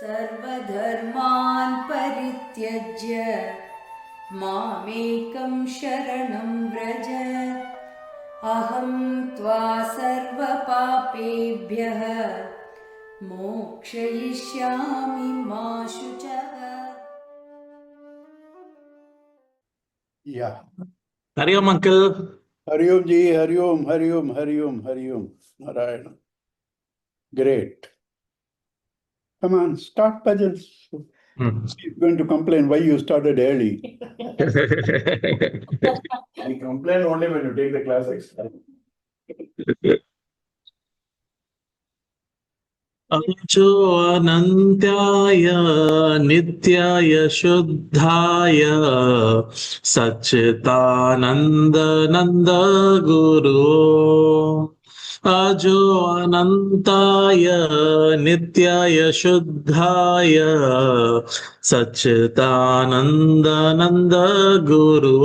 सर्वधर्मान् परित्यज्य मामेकं शरणं व्रज अहं त्वा सर्वपापेभ्यः मोक्षयिष्यामि मा शुचः. Yeah. Hari Om, uncle. Hari Om ji, Hari Om, Hari Om, Hari Om, Hari Om, Narayana. Great. Come on, start bhajans. He's going to complain why you started early. We complain only when you take the class extra. अजो अनन्त्याय नित्याय शुद्धाय सच्चिदानन्द नन्द गुरो अजो अनन्ताय नित्याय शुद्धाय सच्चिदानन्द नन्द गुरो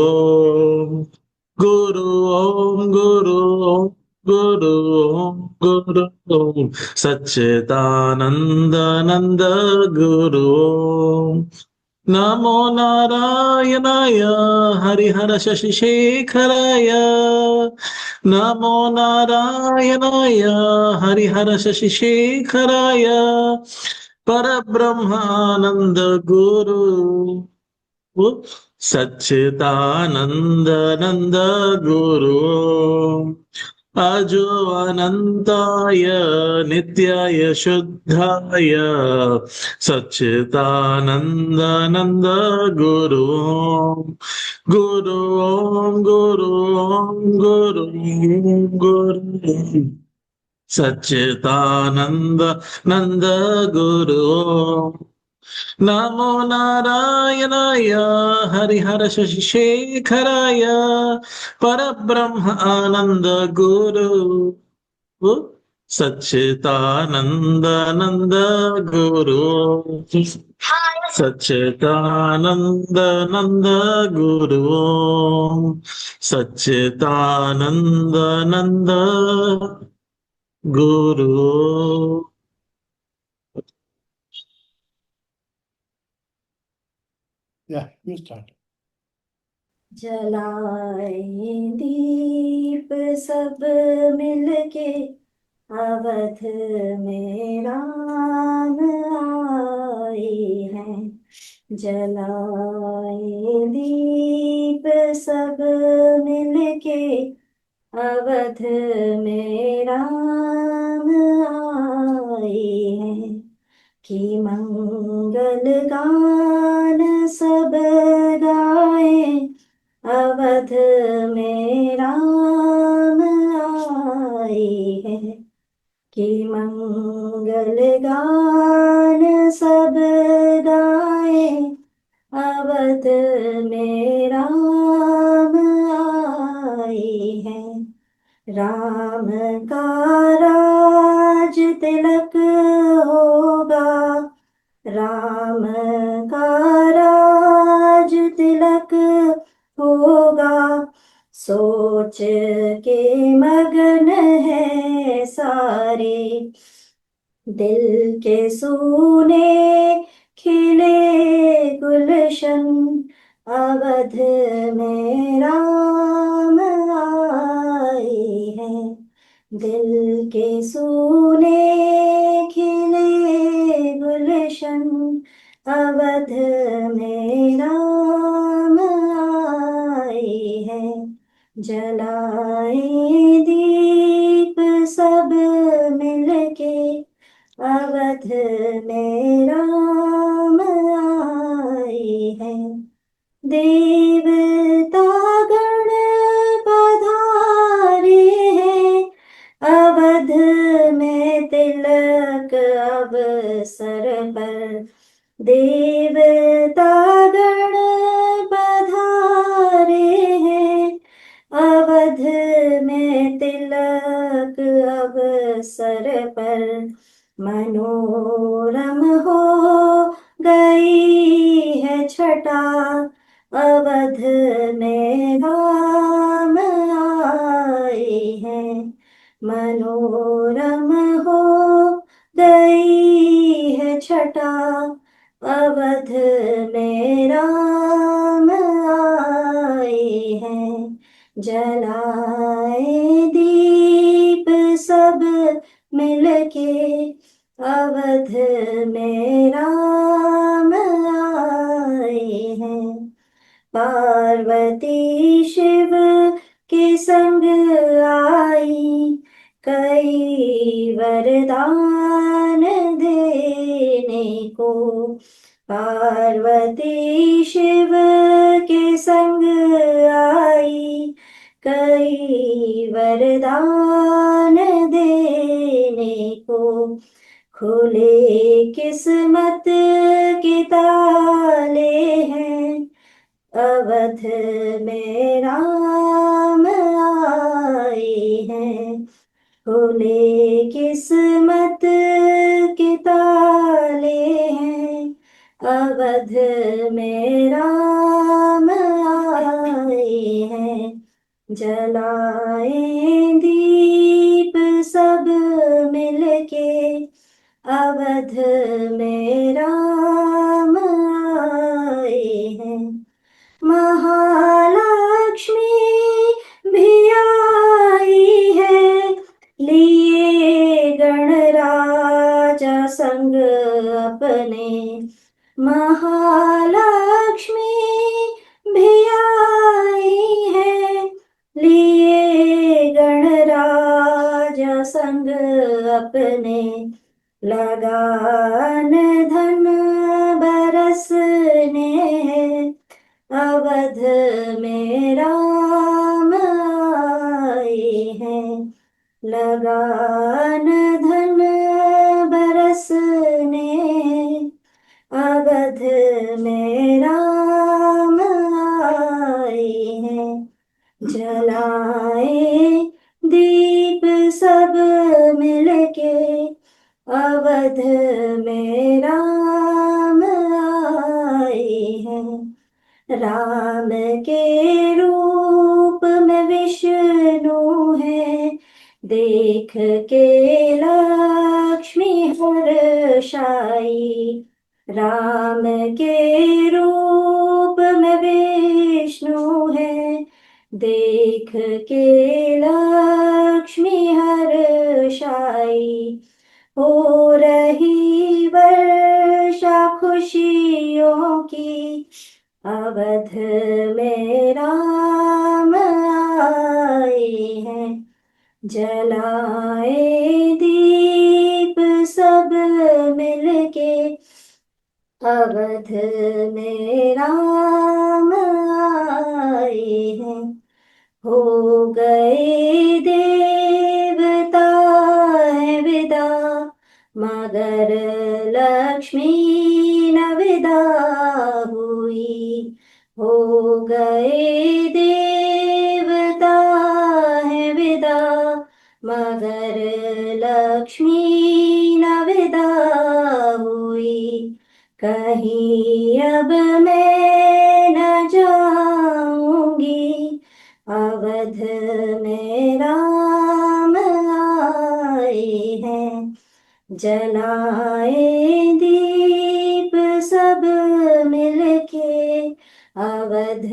गुरु ओम गुरु ओम गुरु ओम गुरु ओम सच्चिदानंद नंद गुरु ओम नमो नारायणाय हरिहर शशिशेखराय नमो नारायणाय हरिहर शशिशेखराय परब्रह्मानंद गुरु सच्चिदानंद नंद गुरु अजो अनंताय नित्याय शुद्धाय सच्चिदानंद नंद गुरु गुरु ओम गुरु ओम गुरु ओम गुरु सच्चिदानंद नंद गुरु नमो नारायणाय हरिहर शशिशेखराय परब्रह्म आनंद गुरु सच्चिदानंद नंद गुरु सच्चिदानंद नंद गुरु सच्चिदानंद नंद गुरु. Yeah, you start. जलाए दीप सब मिलके अवध में राम आए हैं. जलाए दीप सब मिलके अवध में राम आए हैं. कि मंगल गान सब गाए अवध में राम आए हैं. कि मंगल गान सब गाए अवध में राम आए हैं. राम का राज तिलक होगा राम का राज तिलक होगा सोच के मगन है सारे. दिल के सूने खिले गुलशन अवध में राम आए हैं. दिल के सूने खिले गुलशन अवध में राम आए हैं. जलाए दीप सब मिलके अवध में राम आए हैं. देवता गण पधारे हैं अवध में तिलक अवसर पर. देवता गण पधारे हैं अवध में तिलक अवसर पर. मनोरम हो गई है छटा अवध में राम आए हैं. मनोरम हो गई है छटा जलाए दीप सब मिलके, अवध में राम आए हैं। पार्वती शिव के संग आई, कई वरदान देने को। पार्वती शिव के संग आई, कई वरदान देने को। खुले किस्मत के ताले हैं, अवध में राम आए हैं। खुले किस्मत के ताले हैं, अवध में राम आए हैं। जलाए दीप सब मिलके, अवध में राम आए हैं। महालक्ष्मी भी आई है, लिए गणराजा संग अपने। महालक्ष्मी भी आई है, लिए गणराजा संग अपने। लगान धन बरसने हैं, अवध में राम आए हैं। लगान धन बरसने, अवध में राम आए हैं। जलाए दीप सब मिलके, अवध में राम आए हैं। राम के रूप में विष्णु है, देख के लक्ष्मी हर्षाई। राम के रूप में विष्णु है, देख के लक्ष्मी हर्षाई। हो रही वर्षा खुशियों की, अवध में राम आए हैं। जलाए दीप सब मिलके, अवध में राम आए हैं। हो गए देवता है विदा, मगर लक्ष्मी न विदा हुई। हो गए देवता है विदा, मगर लक्ष्मी न विदा हुई। कहीं अब मैं न जाऊंगी, अवध में राम आए हैं। जलाए दीप सब मिलके, अवध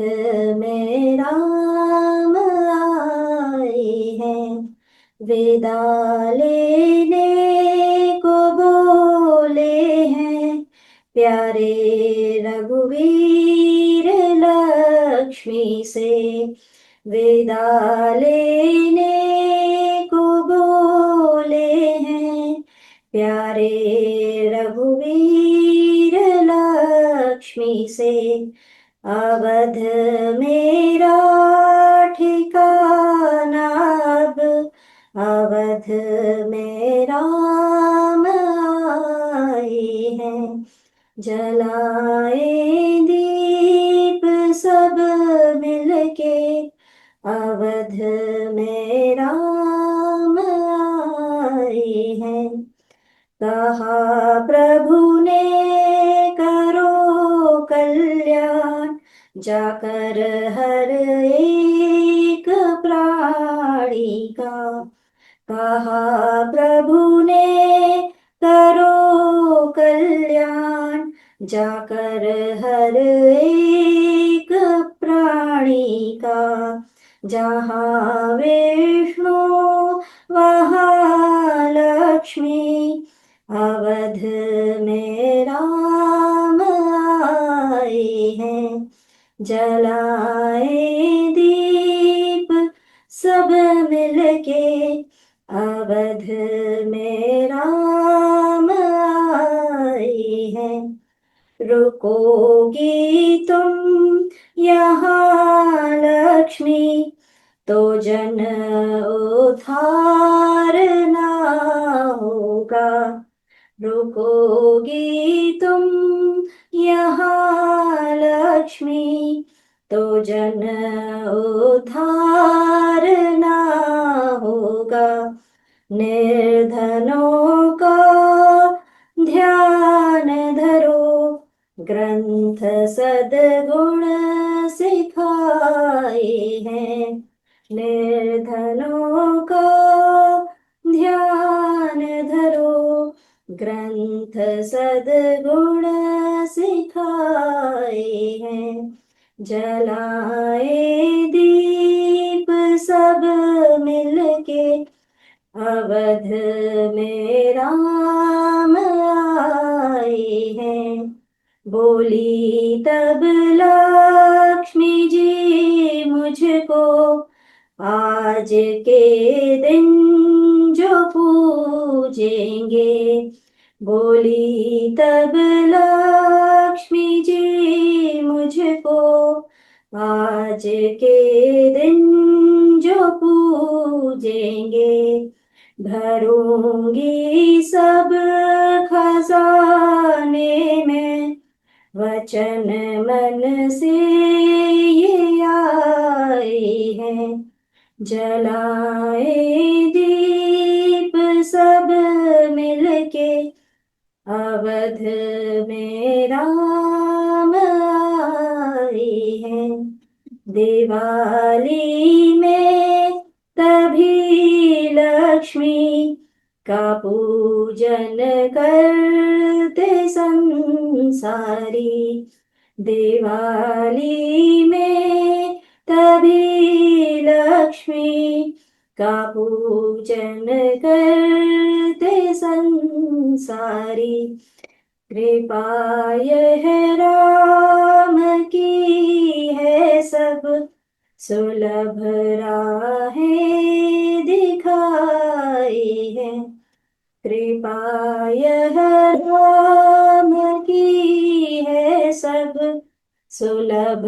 में राम आए हैं। विदा लेने को बोले हैं, प्यारे रघुवीर लक्ष्मी से। विदा लेने को बोले हैं, प्यारे रघुवीर लक्ष्मी से। अवध मेरा ठिकाना अब, अवध में राम आए हैं। जलाए दीप सब मिलके, अवध में राम आए हैं। कहा प्रभु ने करो कल्याण, जाकर हर एक प्राणी का। कहा प्रभु ने करो कल्याण, जाकर हर एक प्राणी का। जहाँ विष्णु वहाँ लक्ष्मी, अवध में राम आए हैं। जलाए दीप सब मिलके, अवध में राम आए हैं। रुकोगी तुम यहाँ लक्ष्मी, तो जन उद्धार ना होगा। रुकोगी तुम यहाँ लक्ष्मी, तो जन उद्धार ना होगा। निर्धनों का ध्यान धरो, ग्रंथ सद्गुण सिखाए हैं। निर्धनों का ध्यान धरो, ग्रंथ सद्गुण सिखाए हैं। जलाए दीप सब मिलके, अवध में राम आए हैं। बोली तब लक्ष्मी जी मुझको, आज के दिन जो पूजेंगे। बोली तब लक्ष्मी जी मुझको, आज के दिन जो पूजेंगे। भरूंगी सब खजाने में, वचन मन से ये आए हैं। जलाए दीप सब मिलके, अवध में राम आए हैं। दिवाली में तभी लक्ष्मी का पूजन करते संसारी। दिवाली में तभी लक्ष्मी का पूजन करते संसारी। कृपा यह राम की है सब, सुलभ राहें दिखाई है। कृपा यह राम की है सब, सुलभ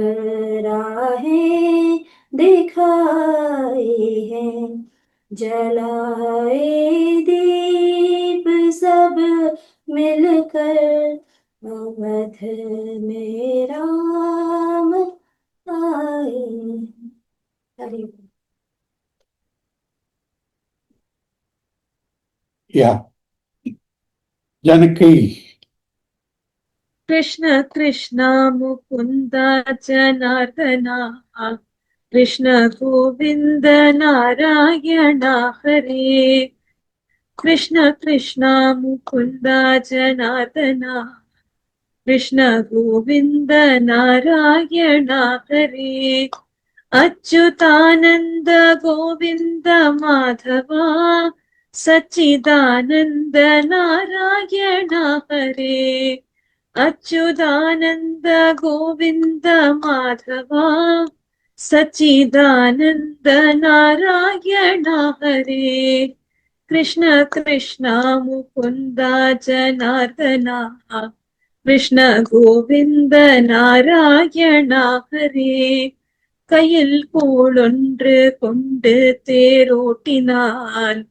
राहें दिखाई है। जलाए दीप सब मिलकर, अवध में राम आए। हरि बोल। Yeah. Janaki. कृष्ण कृष्ण मुकुंद जनार्दना, कृष्ण गोविंद नारायण हरे। कृष्ण कृष्ण मुकुंद जनार्दना, कृष्ण गोविंद नारायण हरे। अच्युतानंद गोविंद माधवा, सच्चिदानंद नारायण हरे। अच्युतानंद गोविंद माधवा, सच्चिदानंद नारायण हरे। कृष्ण कृष्ण मुकुंद जनार्दना, कृष्ण गोविंद नारायण हरे। கையில் கோளொன்று கொண்டு தேரோட்டினான்,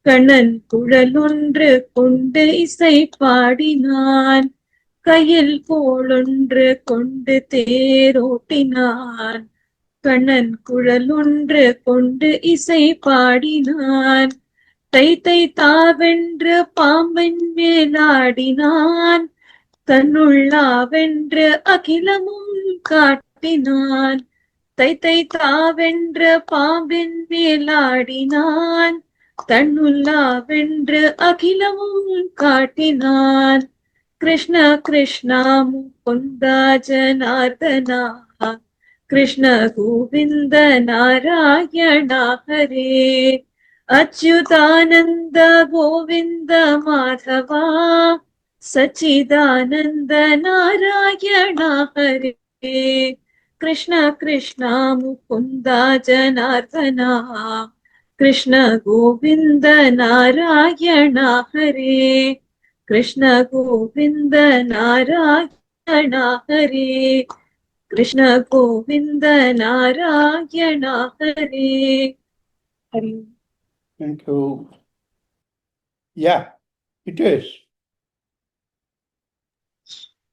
கண்ணன் குழலொன்று கொண்டு இசை பாடினான். கையில் கோளொன்று கொண்டு தேரோட்டினான், கண்ணன் குழலொன்று கொண்டு இசை பாடினான். தை தை தாவென்று பாம்பின் மேலாடினான், தன்னுள்ளாவென்று அகிலமும் காட்டினான். தை தை தாவென்று பாம்பின் மேலாடினான், தன்னுள்ளாவென்று அகிலமும் காட்டினான். கிருஷ்ண கிருஷ்ண முகுந்த ஜனார்தனா, कृष्ण गोविन्द नारायण हरे अच्युतानन्द गोविन्द माधवा सच्चिदानन्द नारायण हरे कृष्ण कृष्ण मुकुन्द जनार्दना कृष्ण गोविन्द नारायण हरे कृष्ण गोविन्द नारायण हरे कृष्ण गोविन्द नारायण हरे Hari Thank you. Yeah, it is.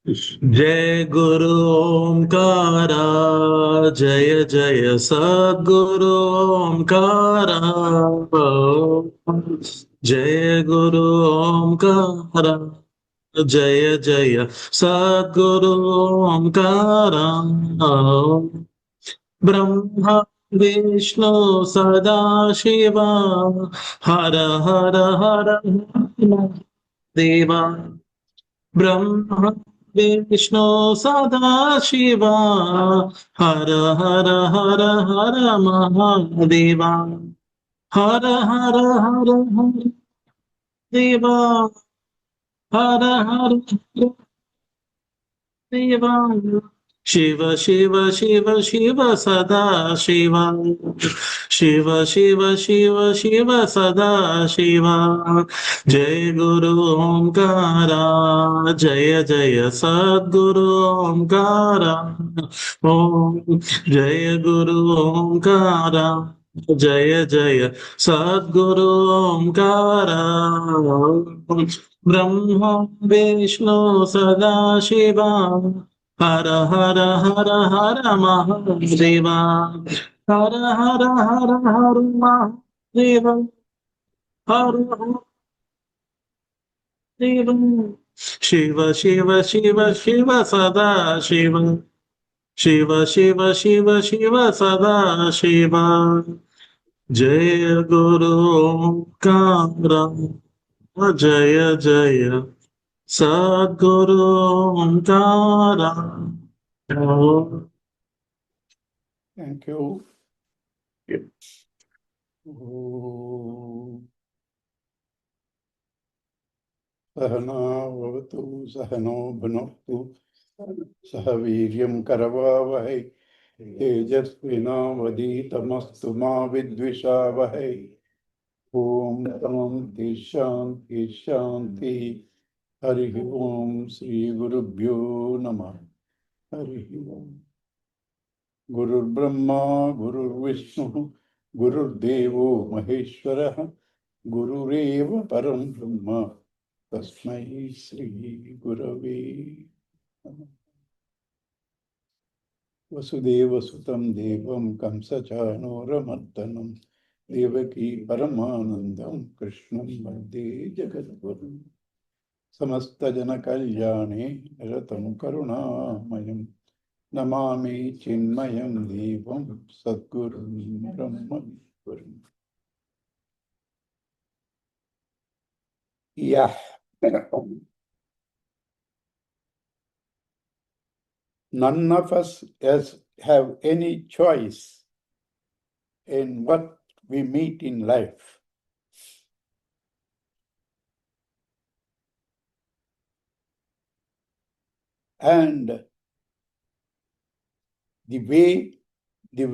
जय गुरु ओंकारा जय जय सद्गुरु ओंकारा जय गुरु ओंकारा जय जय सद्गुरु ओंकारा ब्रह्मा विष्णु सदा शिवा हर हर हर देवा ब्रह्मा विष्णु सदा शिवा हर हर हर हर महादेवा हर हर हर हर देवा हर हर हर देवा शिव शिव शिव शिव सदा शिवा शिव शिव शिव शिव सदा शिवा जय गुरु ओंकारा जय जय सद्गुरु ओंकारा ओम जय गुरु ओंकारा जय जय सद्गुरु ओंकारा ब्रह्मा विष्णु सदा शिवा हर हर हर हर महादेवा हर हर हर हर महादेवा हर हर देव शिव शिव शिव शिव सदा शिव शिव शिव शिव शिव सदा शिवा जय गुरु ओंकारा जय जय सद्गुरु Omkara Thank you. Om. Sahana vavatu sahano bhunaktu सह वीर्यं करवावहै तेजस्विनावधीतमस्तु मा विद्विषावहै ॐ शान्ति शान्ति शान्ति हरिः ॐ श्रीगुरुभ्यो नमः हरिः ॐ गुरुर्ब्रह्मा गुरुर्विष्णुः गुरुर्देवो महेश्वरः गुरुरेव परं ब्रह्म तस्मै श्रीगुरवे नमः वसुदेवसुतं देवं कंसचाणूरमर्दनं देवकी परमानन्दं कृष्णं वन्दे जगद्गुरुं समस्तजनकल्याणे निरतं करुणामयं नमामि चिन्मयं देवं सद्गुरुं ब्रह्मविद्गुरुम् Yeah. None of us have any choice in what we meet in life. And the way the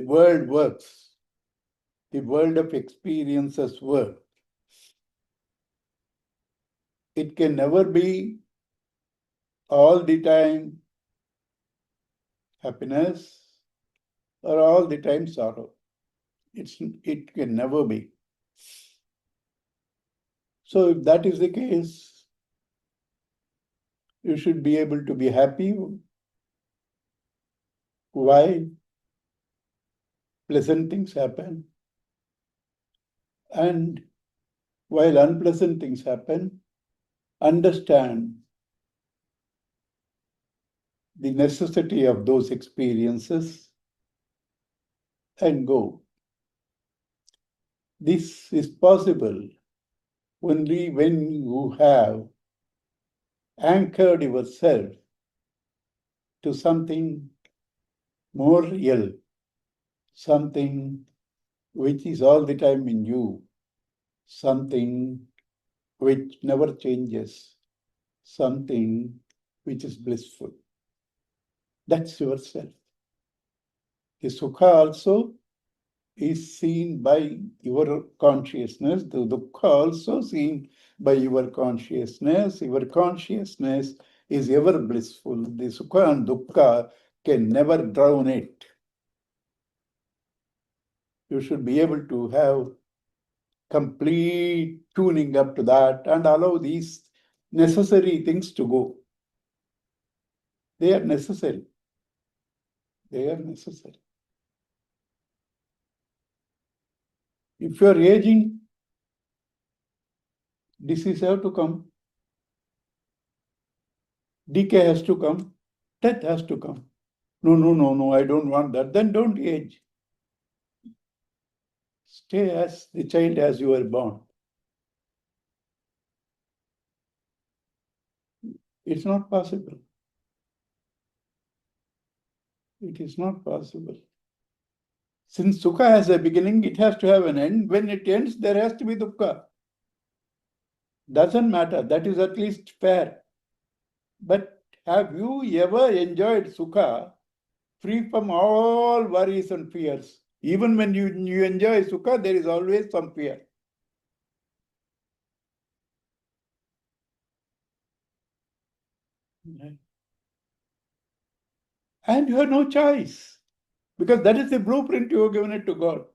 world works, the world of experiences work, it can never be all the time happiness or all the time sorrow. It can never be. So if that is the case, you should be able to be happy while pleasant things happen. And while unpleasant things happen, understand the necessity of those experiences and go. This is possible only when you have anchored yourself to something more real, something which is all the time in you, something which never changes, something which is blissful. That's yourself. The Sukha also is seen by your consciousness, the Dukkha also seen by your consciousness. Your consciousness is ever blissful. The Sukha and Dukkha can never drown it. You should be able to have complete tuning up to that and allow these necessary things to go. They are necessary. They are necessary. If you are aging, disease have to come, decay has to come, death has to come. No, I don't want that. Then don't age. Stay as the child as you were born. It's not possible. It is not possible. Since Sukha has a beginning, it has to have an end. When it ends, there has to be Dukkha. Doesn't matter. That is at least fair. But have you ever enjoyed Sukha free from all worries and fears? Even when you enjoy Sukha, there is always some fear. And you have no choice, because that is the blueprint you have given it to God.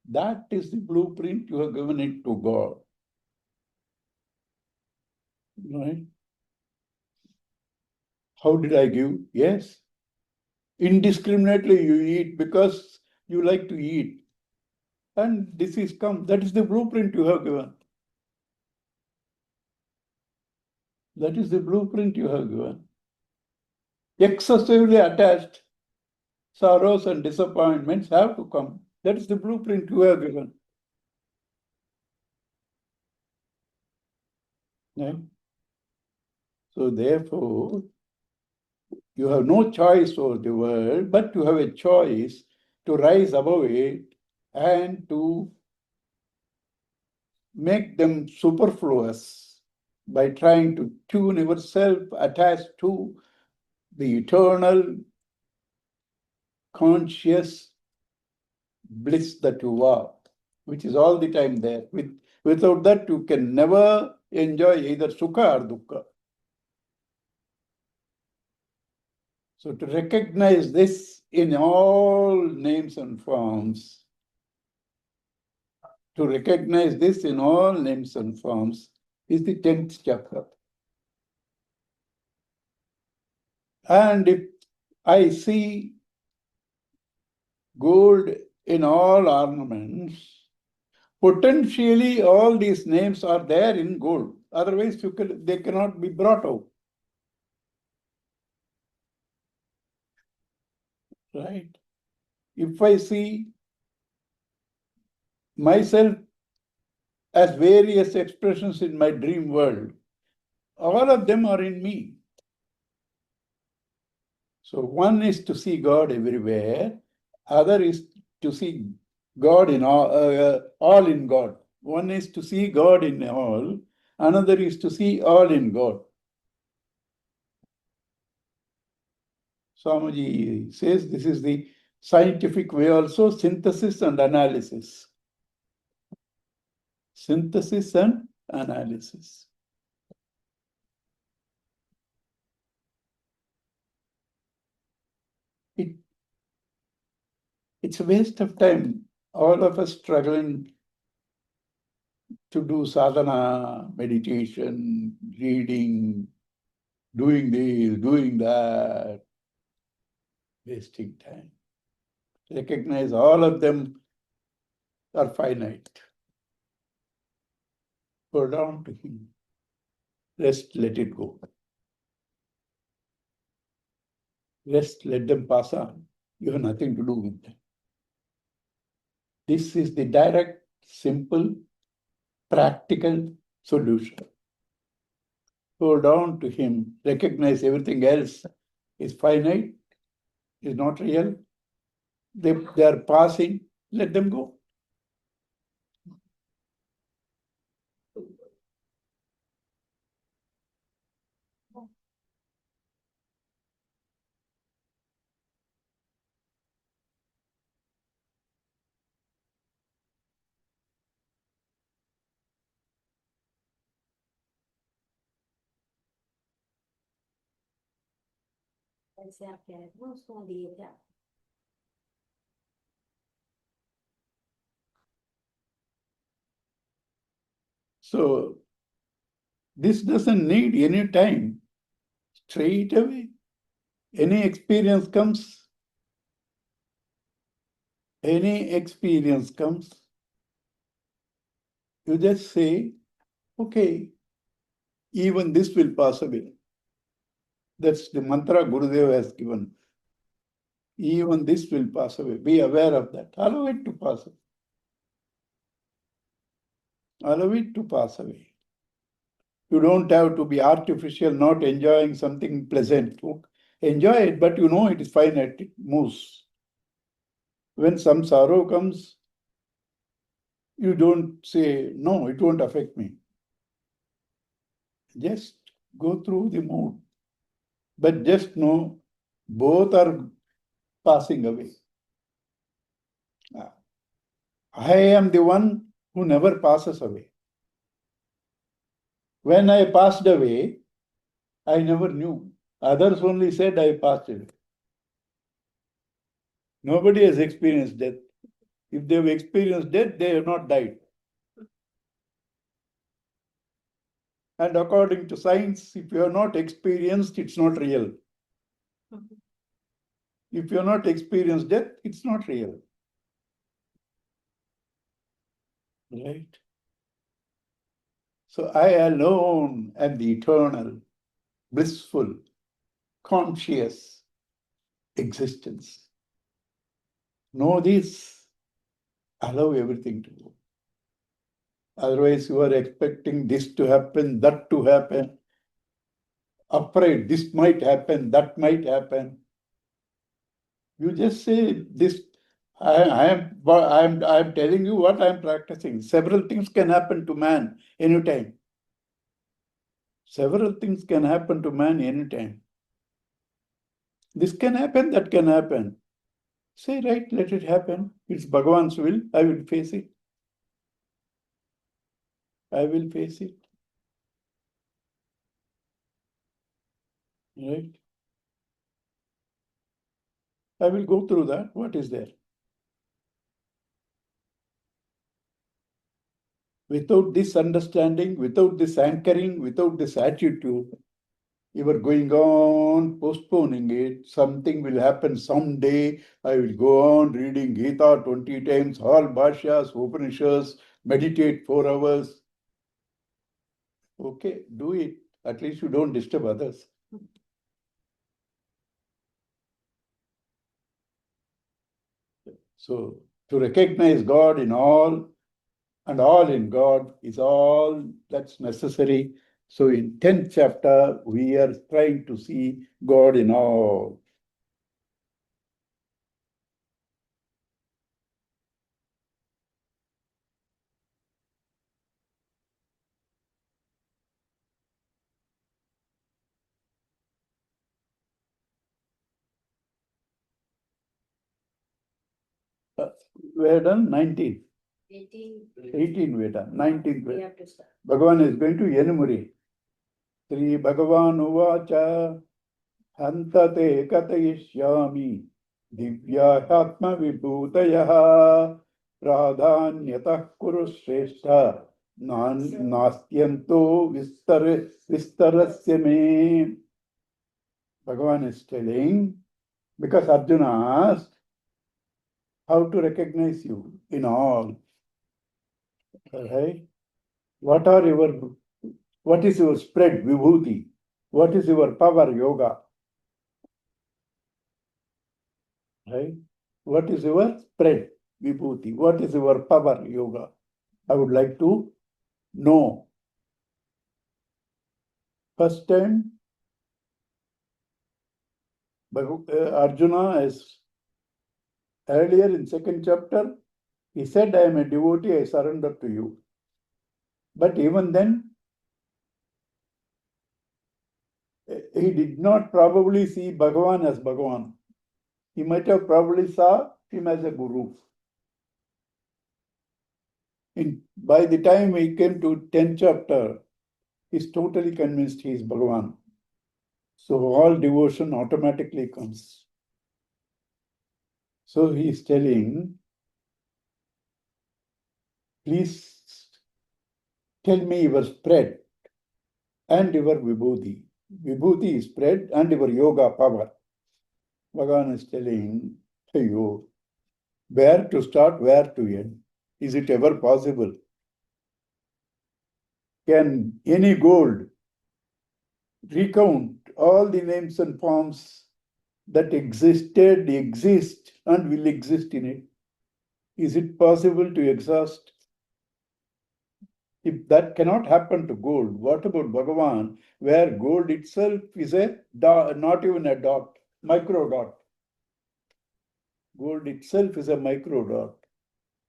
That is the blueprint you have given it to God. Right? How did I give? Yes. Indiscriminately you eat because you like to eat. And disease comes. That is the blueprint you have given. That is the blueprint you have given. Excessively attached sorrows and disappointments have to come. That is the blueprint you have given. Yeah? So therefore, you have no choice over the world, but you have a choice to rise above it and to make them superfluous by trying to tune yourself attached to the eternal conscious bliss that you are, which is all the time there. Without that, you can never enjoy either Sukha or Dukkha. So to recognize this in all names and forms, is the 10th chapter. And if I see gold in all ornaments, potentially all these names are there in gold. Otherwise, they cannot be brought out. Right? If I see myself as various expressions in my dream world, all of them are in me. So one is to see God everywhere, other is to see God in all in God. One is to see God in all, another is to see all in God. Swamiji says this is the scientific way also, synthesis and analysis. Synthesis and analysis. It's a waste of time. All of us struggling to do sadhana, meditation, reading, doing this, doing that, wasting time. Recognize all of them are finite. Go down to Him. Rest, let it go. Rest, let them pass on. You have nothing to do with them. This is the direct, simple, practical solution. Go down to Him. Recognize everything else is finite. is not real. They are passing, let them go. ऐसे आप कह रहे थे ना, उसको दिए थे आप। So this doesn't need any time. Straight away, any experience comes, you just say, okay, even this will pass away. That's the mantra Gurudev has given. Even this will pass away. Be aware of that. Allow it to pass away. Allow it to pass away. You don't have to be artificial, not enjoying something pleasant. Enjoy it, but you know it is finite, it moves. When some sorrow comes, you don't say, no, it won't affect me. Just go through the mood. But just know both are passing away. I am the one who never passes away. When I passed away, I never knew. Others only said I passed away. Nobody has experienced death. If they have experienced death, they have not died. And according to science, if you are not experienced, it's not real. If you are not experienced death, it's not real. Right? So I alone am the eternal, blissful, conscious existence. Know this, allow everything to go. Otherwise, you are expecting this to happen, that to happen. Afraid this might happen, that might happen. You just say this. I am telling you what I am practicing. Several things can happen to man anytime. Several things can happen to man anytime. This can happen, that can happen. Say, right, let it happen. It's Bhagavan's will. I will face it. I will face it. Right? I will go through that. What is there? Without this understanding, without this anchoring, without this attitude, you are going on postponing it. Something will happen someday. I will go on reading Geeta 20 times, all Bhashyas, Upanishads, meditate 4 hours. Okay, do it. At least you don't disturb others. So, to recognize God in all and all in God is all that's necessary. So, in 10th chapter, we are trying to see God in all. We have done 19. 18 we have done. 19 we have to start. Bhagavan is going to Yenumuri. Sri Bhagavan Uvacha Hantate Katayishyami Divyatma Vibhutayaha Pradhanyatah Kuru Shrestha Nastyanto Vistarasya Me. Bhagavan is telling, because Arjuna asked, how to recognize you in all. Right? What is your spread, vibhuti? What is your power, yoga? Right? What is your spread, vibhuti? What is your power, yoga? I would like to know. First time, Arjuna is earlier in second chapter, he said, I am a devotee, I surrender to you. But even then, he did not probably see Bhagavan as Bhagavan. He might have probably saw him as a guru. By the time he came to 10th chapter, he's totally convinced he is Bhagavan. So all devotion automatically comes. So he is telling, please tell me your spread and your vibhuti. Vibhuti is spread and your yoga power. Bhagavan is telling you where to start, where to end. Is it ever possible? Can any gold recount all the names and forms that existed, exist, and will exist in it? Is it possible to exhaust? If that cannot happen to gold, what about Bhagavan, where gold itself is a dot, not even a dot, micro dot? Gold itself is a micro dot.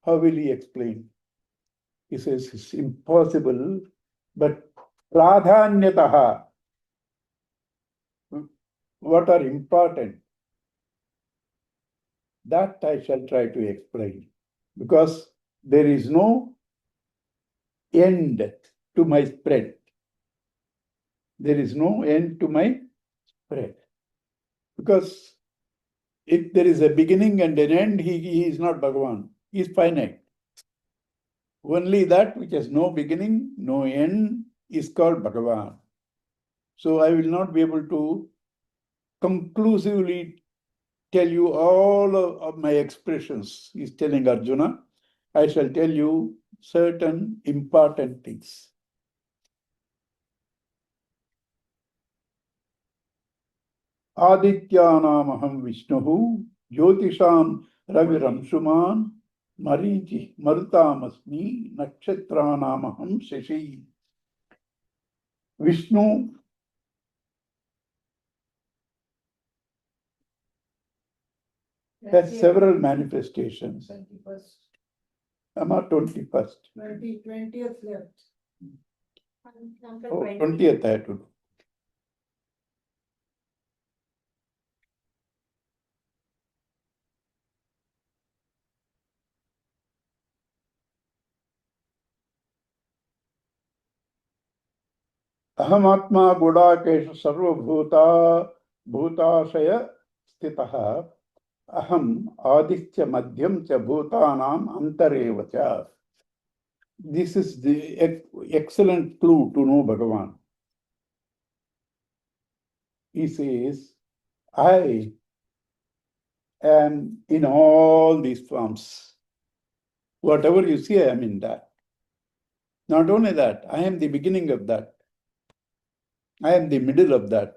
How will he explain? He says it's impossible, but pradhanyataha, what are important, that I shall try to explain. Because there is no end to my spread. There is no end to my spread. Because if there is a beginning and an end, he is not Bhagavan. He is finite. Only that which has no beginning, no end is called Bhagavan. So I will not be able to conclusively tell you all of my expressions, is telling Arjuna. I shall tell you certain important things. Adityanamaham Vishnuhu, Jyotisham Raviramshuman, Marichi Marutamasmi, Nakshatranamaham Shashi. Vishnu has several manifestations. 21st. Ama 21st. 20th left. Number Oh, 20. 20th I had to do. Ahamatma Gudakeshu Sarvabhuta Bhutashaya Stitaha Aham Aditya Madhyam Cha Bhutanam Antarevacha. This is the excellent clue to know Bhagavan. He says, I am in all these forms. Whatever you see, I am in that. Not only that, I am the beginning of that. I am the middle of that.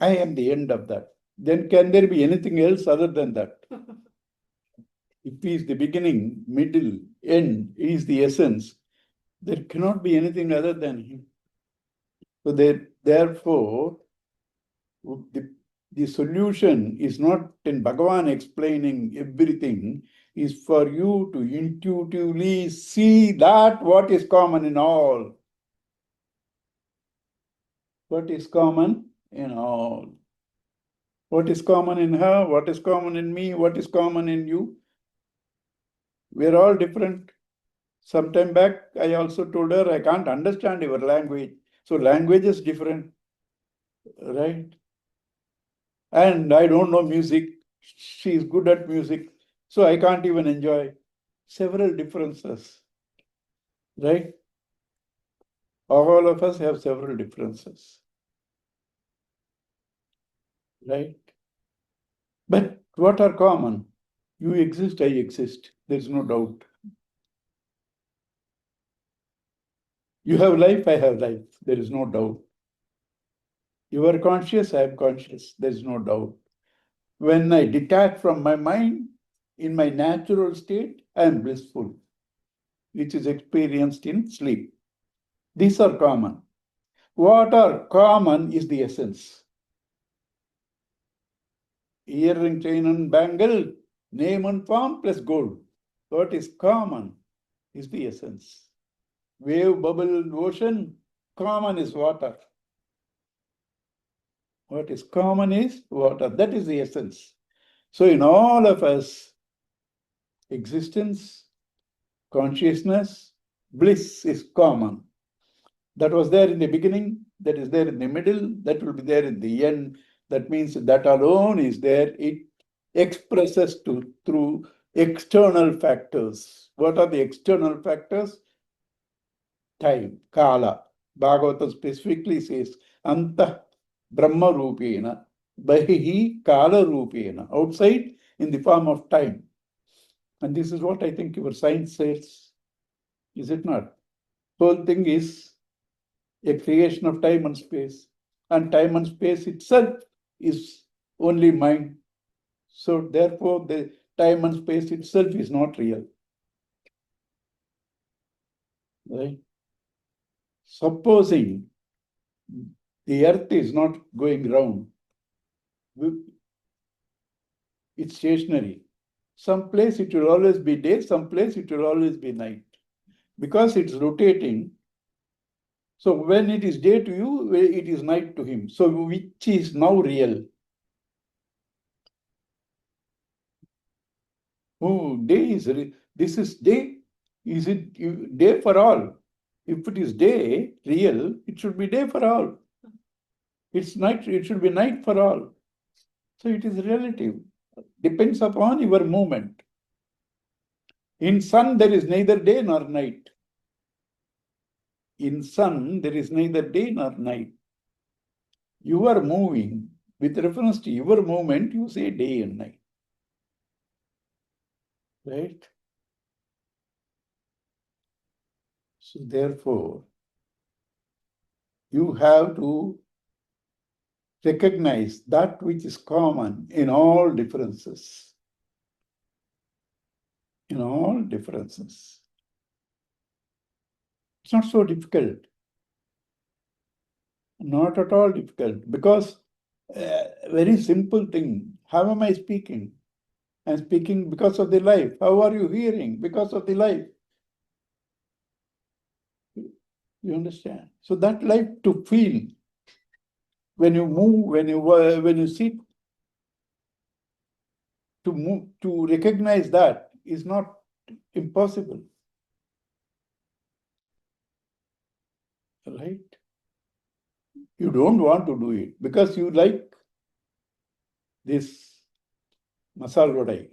I am the end of that. Then can there be anything else other than that? If he is the beginning, middle, end, he is the essence, there cannot be anything other than him. So therefore, the solution is not in Bhagavan explaining everything, is for you to intuitively see that what is common in all. What is common in all? What is common in her? What is common in me? What is common in you? We are all different. Sometime back, I also told her, I can't understand your language. So language is different, right? And I don't know music. She is good at music. So I can't even enjoy. Several differences, right? All of us have several differences, right? But what are common? You exist, I exist. There's no doubt. You have life, I have life. There is no doubt. You are conscious, I am conscious. There is no doubt. When I detach from my mind, in my natural state, I am blissful, which is experienced in sleep. These are common. What are common is the essence. earring, chain and bangle, name and form plus gold. What is common is the essence. Wave, bubble, ocean, common is water. What is common is water. That is the essence. So in all of us, existence, consciousness, bliss is common. That was there in the beginning, that is there in the middle, that will be there in the end. That means that alone is there. It expresses through external factors. What are the external factors? Time, kala. Bhagavatam specifically says, Anta Brahma Rupena, Bahihi Kala Rupena, outside in the form of time. And this is what I think your science says, is it not? Whole thing is a creation of time and space. And time and space itself is only mind. So therefore, the time and space itself is not real. Right? Supposing the earth is not going round, it's stationary. Some place it will always be day, some place it will always be night. Because it's rotating, so when it is day to you, it is night to him. So which is now real? Oh, day is this is day. Is it day for all? If it is day, real, it should be day for all. It's night, it should be night for all. So it is relative. Depends upon your movement. In sun, there is neither day nor night. In sun, there is neither day nor night. You are moving. With reference to your movement, you say day and night. Right? So therefore, you have to recognize that which is common in all differences. In all differences. It's not so difficult. Not at all difficult, because very simple thing. How am I speaking? I'm speaking because of the life. How are you hearing? Because of the life. You understand? So that life to feel, when you move, when you sit, to move, to recognize that is not impossible. Right? You don't want to do it because you like this masal vadai.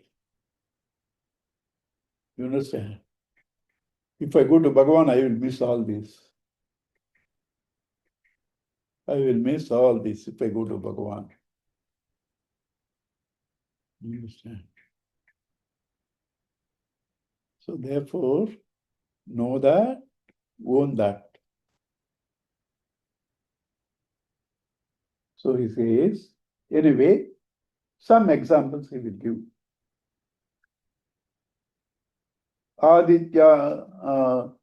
You understand? If I go to Bhagwan, I will miss all this. I will miss all this if I go to Bhagwan. You understand? So therefore, know that, own that. So he says, anyway, some examples he will give. Adityanam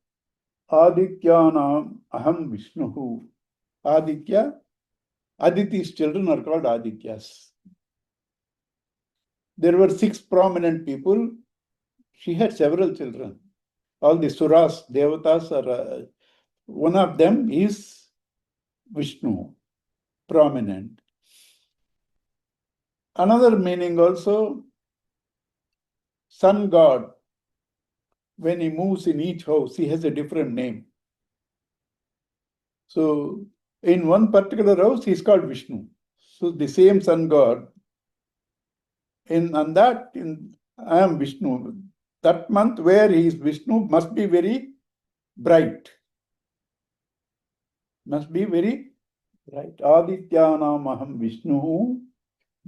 aham Vishnuhu. Aditya, Aditi's children are called Adityas. There were 6 prominent people. She had several children. All the Suras, Devatas are, one of them is Vishnu, prominent. Another meaning also, sun god. When he moves in each house, he has a different name. So in one particular house, he is called Vishnu. So the same sun god, I am Vishnu. That month where he is Vishnu must be very bright. Must be very bright. Adityanam aham Vishnu,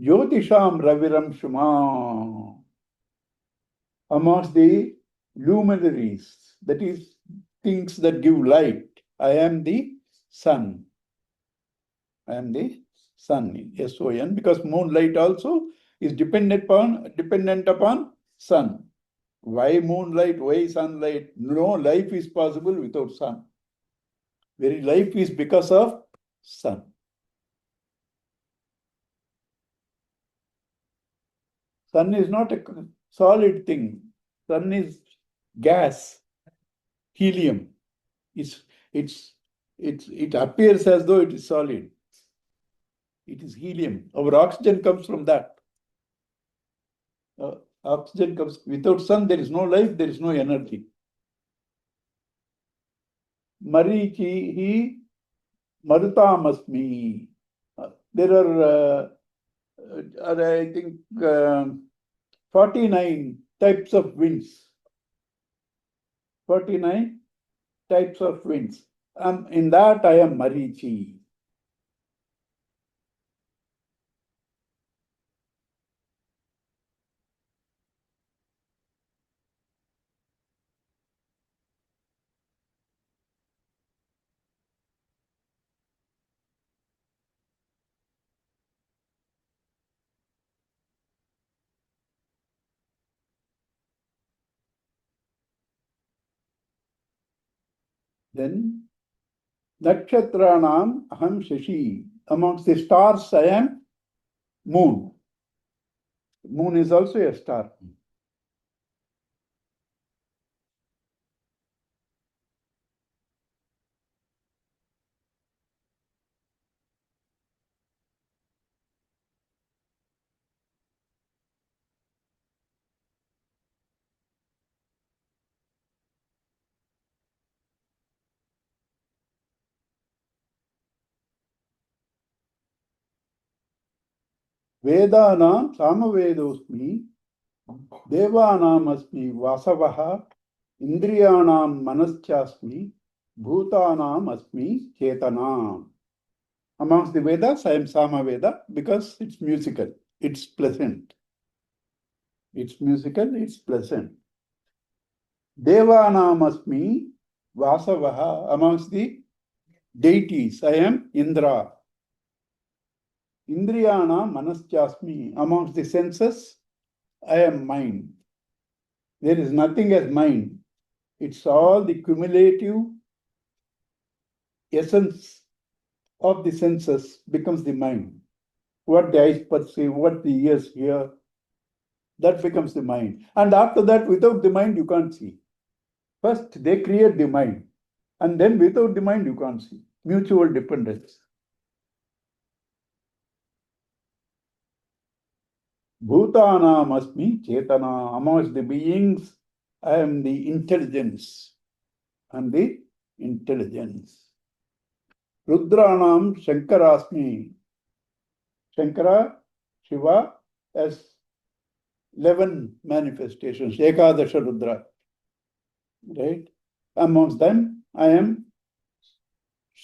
Jyotisham Raviram Shuma. Amongst the luminaries, that is, things that give light, I am the sun. I am the sun, S-O-N, because moonlight also is dependent upon sun. Why moonlight? Why sunlight? No life is possible without sun. Very life is because of sun. Sun is not a solid thing. Sun is gas, helium. It appears as though it is solid. It is helium. Our oxygen comes from that. Oxygen comes without sun. There is no life. There is no energy. Marichi Marutamasmi. There are, I think, 49 types of winds. 49 types of winds. In that I am Marichi. Then Nakshatranam Aham Shashi. Amongst the stars I am moon. Moon is also a star. Vedanam Samavedosmi. Devanam Asmi Vasavaha. Indriyanam Manaschasmi. Bhutanam Asmi Chetanam. Amongst the Vedas, I am Samaveda because it's musical. It's pleasant. It's musical, it's pleasant. Devanam Asmi Vasavaha. Amongst the deities, I am Indra. Indriyana Manaschasmi. Amongst the senses, I am mind. There is nothing as mind. It's all the cumulative essence of the senses becomes the mind. What the eyes perceive, what the ears hear, that becomes the mind. And after that, without the mind, you can't see. First, they create the mind. And then without the mind, you can't see. Mutual dependence. Bhutana must be Chetana. Amongst the beings, I am the intelligence. And the intelligence. Rudranam Shankarasmi. Shankara, Shiva, has 11 manifestations. Ekadasha Rudra. Right? Amongst them, I am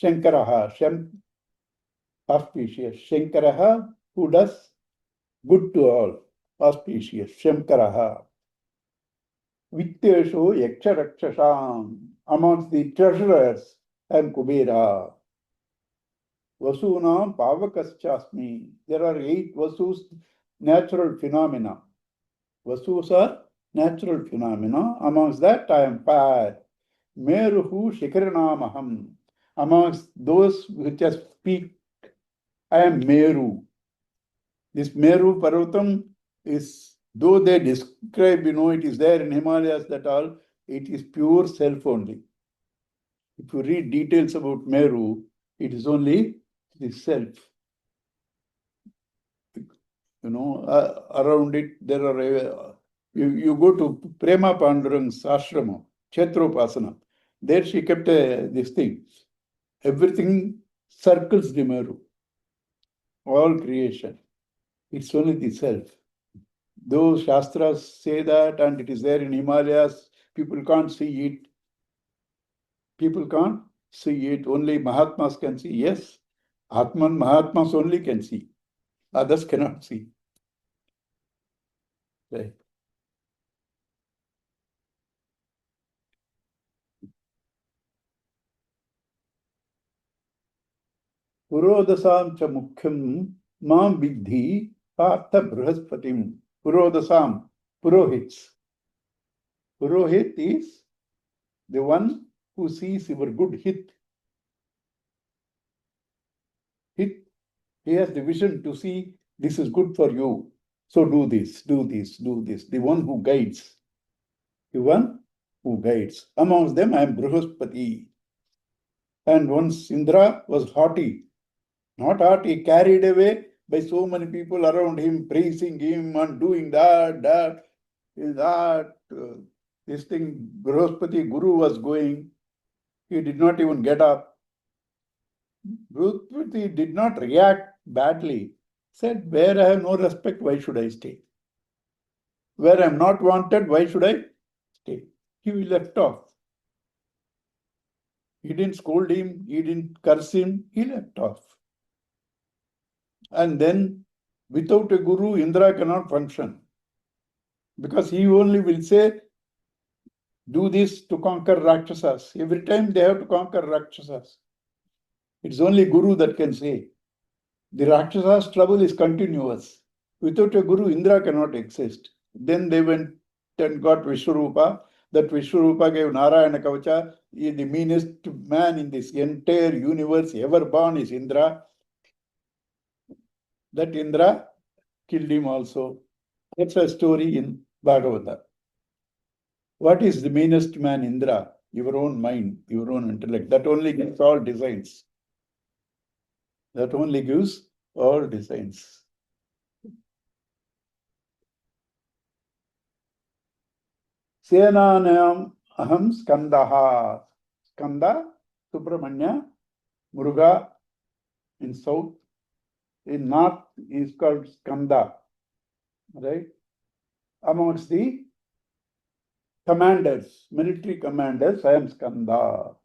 Shankaraha. Auspicious. Shankaraha, who does good to all. Auspicious. Shankaraha. Vittesho Yaksharakshasham. Amongst the treasurers, I am Kubera. Vasunam Pavakaschasmi. There are 8 Vasus, natural phenomena. Vasus are natural phenomena. Amongst that, I am fire. Meruhu Shikaranamaham. Amongst those which are peak, I am Meru. This Meru Parvatam is, though they describe, it is there in Himalayas, that all, it is pure self only. If you read details about Meru, it is only the self. Around it, there are, you go to Prema Pandurang's ashrama, Kshetropasana. There she kept this thing. Everything circles the Meru. All creation. It's only the self. Those Shastras say that, and it is there in Himalayas, people can't see it. People can't see it. Only Mahatmas can see. Yes, Atman Mahatmas only can see. Others cannot see. Right. Purodasam cha mukhyam mam vidhi partha brahaspatim. Purodasam, Purohits. Purohit is the one who sees your good hit. Hit, he has the vision to see this is good for you. So do this, do this, do this. The one who guides. The one who guides. Amongst them, I am Brihaspati. And once Indra was haughty, not haughty, carried away by so many people around him, praising him and doing that. This thing, Brihaspati Guru was going. He did not even get up. Brihaspati did not react badly. Said, where I have no respect, why should I stay? Where I am not wanted, why should I stay? He left off. He didn't scold him, he didn't curse him, he left off. And then, without a guru, Indra cannot function. Because he only will say, do this to conquer Rakshasas. Every time they have to conquer Rakshasas. It's only Guru that can say. The Rakshasas' trouble is continuous. Without a Guru, Indra cannot exist. Then they went and got Vishwarupa. That Vishwarupa gave Narayana Kavacha. He is the meanest man in this entire universe ever born is Indra. That Indra killed him also. That's a story in Bhagawad. What is the meanest man, Indra? Your own mind, your own intellect. That only gives all designs. That only gives all designs. Senanayam aham skandaha. Skanda, Subramanya, Muruga in south. In north is called Skanda. Right? Amongst the commanders, military commanders, I am Skanda.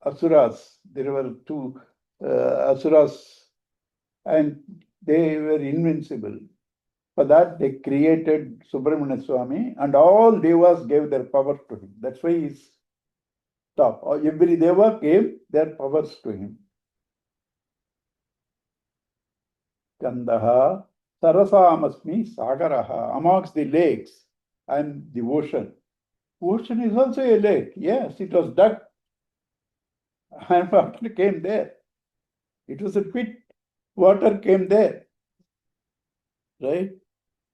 Asuras, there were two Asuras, and they were invincible. For that, they created Subramanya Swami, and all devas gave their power to him. That's why he's top. Every deva gave their powers to him. Kandaha, Sarasamasmi, Sagaraha. Amongst the lakes, I am the ocean. Ocean is also a lake. Yes, it was dug. And water came there. It was a pit. Water came there. Right?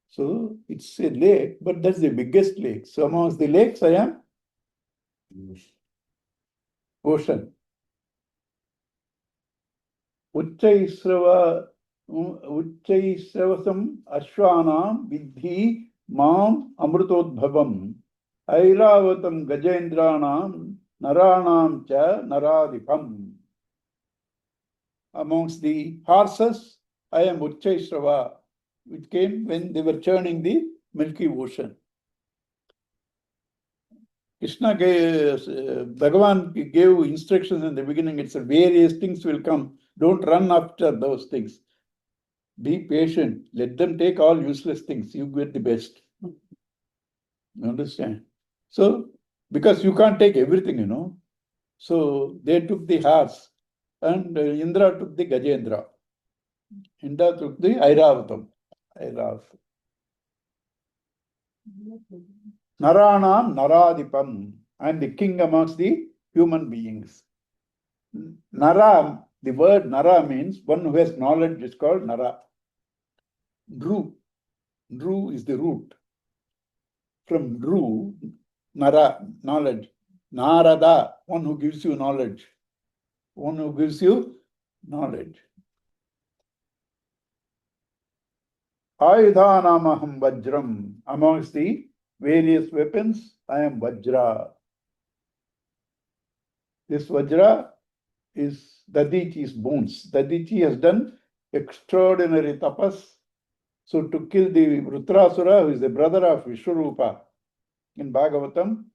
So it's a lake, but that's the biggest lake. So amongst the lakes, I am ocean. Uchchaisravasam Ashwanam Vidhi Mam Amrutodbhavam Airavatam Gajendranam Naranam Cha Naradipam. Amongst the horses, I am Uchchaisrava, which came when they were churning the Milky Ocean. Krishna gave, Bhagavan gave instructions in the beginning. It's various things will come. Don't run after those things. Be patient. Let them take all useless things. You get the best. You understand? So, because you can't take everything, you know. So, they took the horse and Indra took the Gajendra. Indra took the Airavatam. Naranam Naradipam. I am the king amongst the human beings. Nara, the word Nara means one who has knowledge is called Nara. Dhru. Dhru is the root. From Dhru, Nara, knowledge. Narada, one who gives you knowledge. One who gives you knowledge. Ayudhanamaham Vajram. Amongst the various weapons, I am Vajra. This Vajra is Dadichi's bones. Dadichi has done extraordinary tapas. So to kill the Rudrasura, who is the brother of Vishwarupa, in Bhagavatam,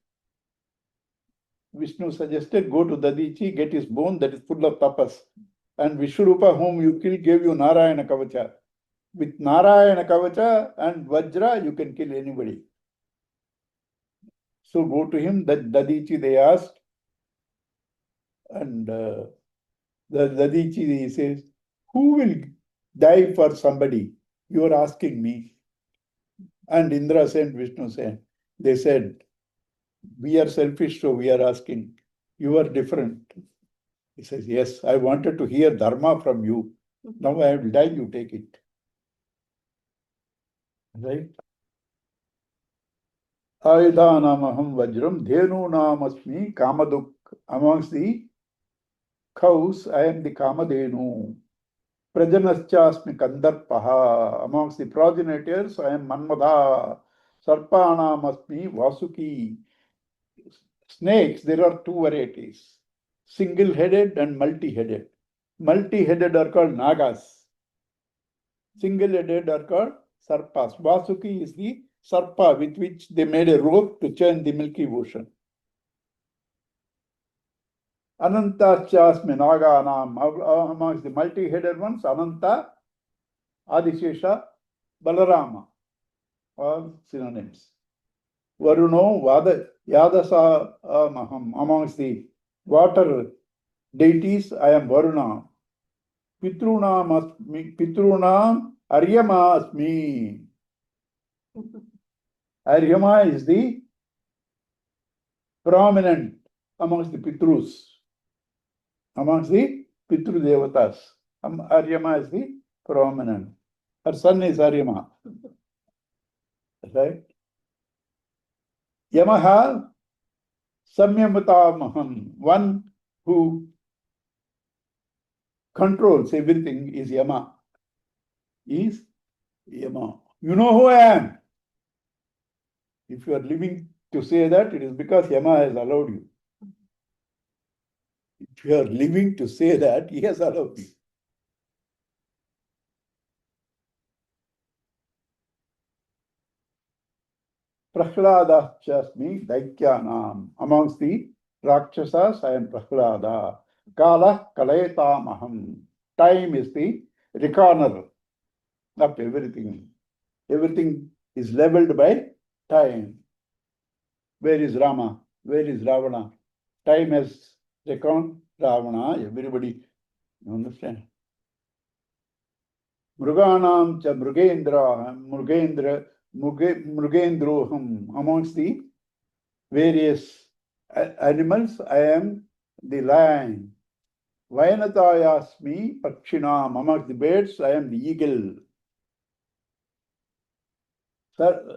Vishnu suggested, go to Dadichi, get his bone that is full of tapas. And Vishwarupa, whom you killed, gave you Narayana Kavacha. With Narayana Kavacha and Vajra, you can kill anybody. So go to him, that Dadichi they asked. And the Dadichi says, who will die for somebody? You are asking me. And Indra sent, Vishnu sent. They said, we are selfish, so we are asking. You are different. He says, yes, I wanted to hear Dharma from you. Now I will die, you take it. Right? Ayudhanamaham Vajram, Dhenunam Kamaduk. Amongst the cows, I am the Kamadhenu. Prajanaschasmi Kandarpaha. Amongst the progenitors, I am Manmadha. Sarpanam asmi Vasuki. Snakes, there are two varieties, single-headed and multi-headed. Multi-headed are called Nagas. Single-headed are called Sarpas. Vasuki is the Sarpa with which they made a rope to churn the Milky Ocean. Ananta Chasmi Naganam. Amongst the multi-headed ones, Ananta, Adishesha, Balarama, all synonyms. Varuno Yadasa Maham. Amongst the water deities, I am Varuna. Pitrunam Aryama Asmi. Aryama is the prominent amongst the Pitrus, amongst the Pitru Devatas. Aryama is the prominent. Her son is Aryama. Right? Yamaha Samyamutamaham. One who controls everything is Yama. Is Yama. You know who I am. If you are living to say that, it is because Yama has allowed you. If you are living to say that, he has allowed you. Prahlada-chasmi Daikyanam. Amongst the Rakshasas, I am Prahlada. Kala Kalayatamaham. Time is the recorder of everything. Everything is leveled by time. Where is Rama? Where is Ravana? Time has reckoned Ravana. Everybody, you understand? Mruganam cha Mrugendroham. Amongst the various animals, I am the lion. Vayanatayasmi Pakshinam. Amongst the birds, I am the eagle. Sarganam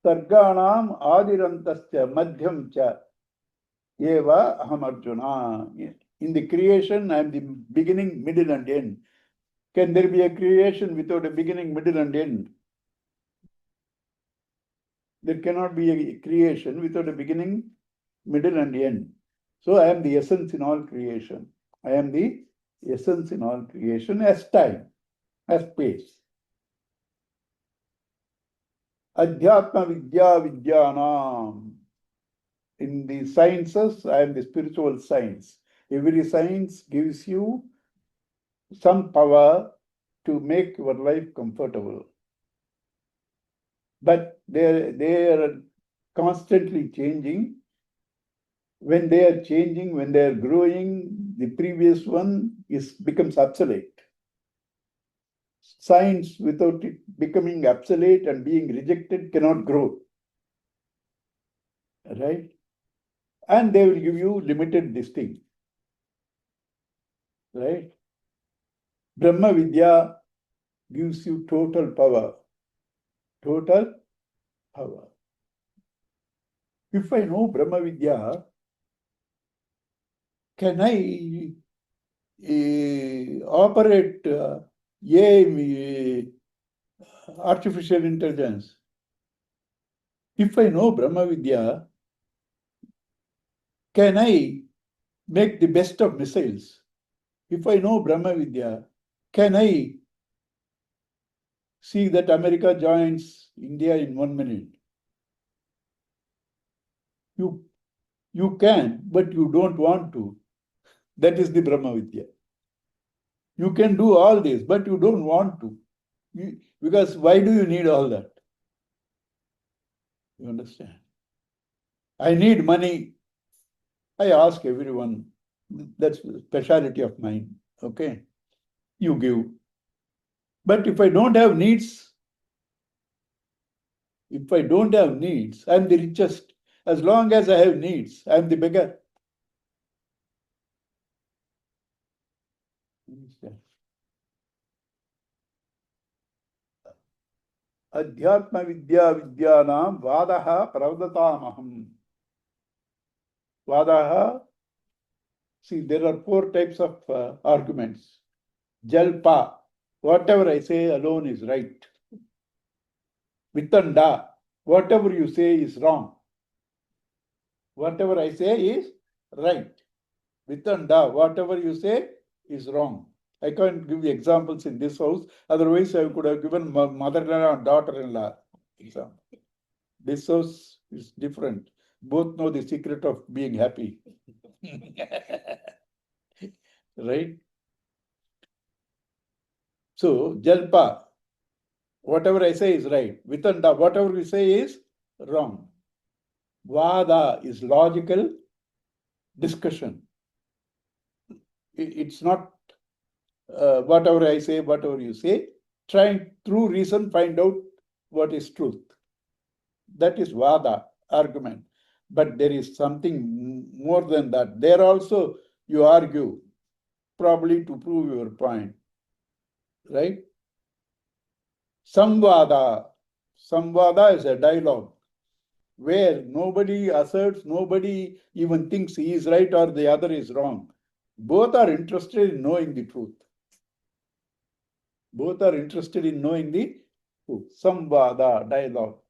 Adirantascha Madhyam cha Eva Aham Arjuna. In the creation, I am the beginning, middle, and end. Can there be a creation without a beginning, middle, and end? There cannot be a creation without a beginning, middle, and end. So I am the essence in all creation. I am the essence in all creation as time, as space. Adhyatma Vidya Vidyanam. In the sciences, I am the spiritual science. Every science gives you some power to make your life comfortable. But they are constantly changing. When they are changing, when they are growing, the previous one becomes obsolete. Science, without it becoming obsolete and being rejected, cannot grow. Right? And they will give you limited this thing. Right? Brahma Vidya gives you total power. Total power. If I know Brahma Vidya, can I operate artificial intelligence? If I know Brahma Vidya, can I make the best of missiles? If I know Brahma Vidya, can I see that America joins India in 1 minute? You can, but you don't want to. That is the Brahma Vidya. You can do all this, but you don't want to. Because why do you need all that? You understand? I need money. I ask everyone. That's a speciality of mine. Okay? You give. But if I don't have needs, I'm the richest. As long as I have needs, I'm the beggar. Adhyatma Vidya Vidyanam Vadaha Pravdatamaham. Vadaha, see, there are 4 types of arguments. Jalpa, whatever I say alone is right. Vitanda, whatever you say is wrong. Whatever I say is right. Vitanda, whatever you say is wrong. I can't give you examples in this house. Otherwise, I could have given mother-in-law and daughter-in-law example. This house is different. Both know the secret of being happy. Right? So, Jalpa, whatever I say is right. Vitanda, whatever we say is wrong. Vada is logical discussion. It's not whatever I say, whatever you say. Trying through reason find out what is truth. That is Vada, argument. But there is something more than that. There also you argue, probably to prove your point. Right? Samvada. Samvada is a dialogue where nobody asserts, nobody even thinks he is right or the other is wrong. Both are interested in knowing the truth. Both are interested in knowing the truth. Samvada, dialogue.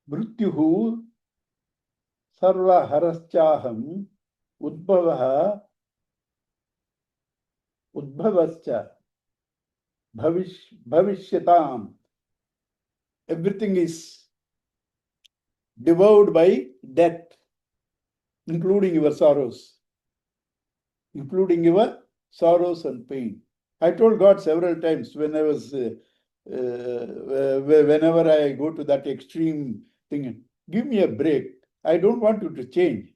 Mrityuhu sarva haraschaham udbhavaha udbhavascha bhavishyatam. Everything is devoured by death, including your sorrows. Including your sorrows and pain. I told God several times when I was, whenever I go to that extreme thing, give me a break. I don't want you to change.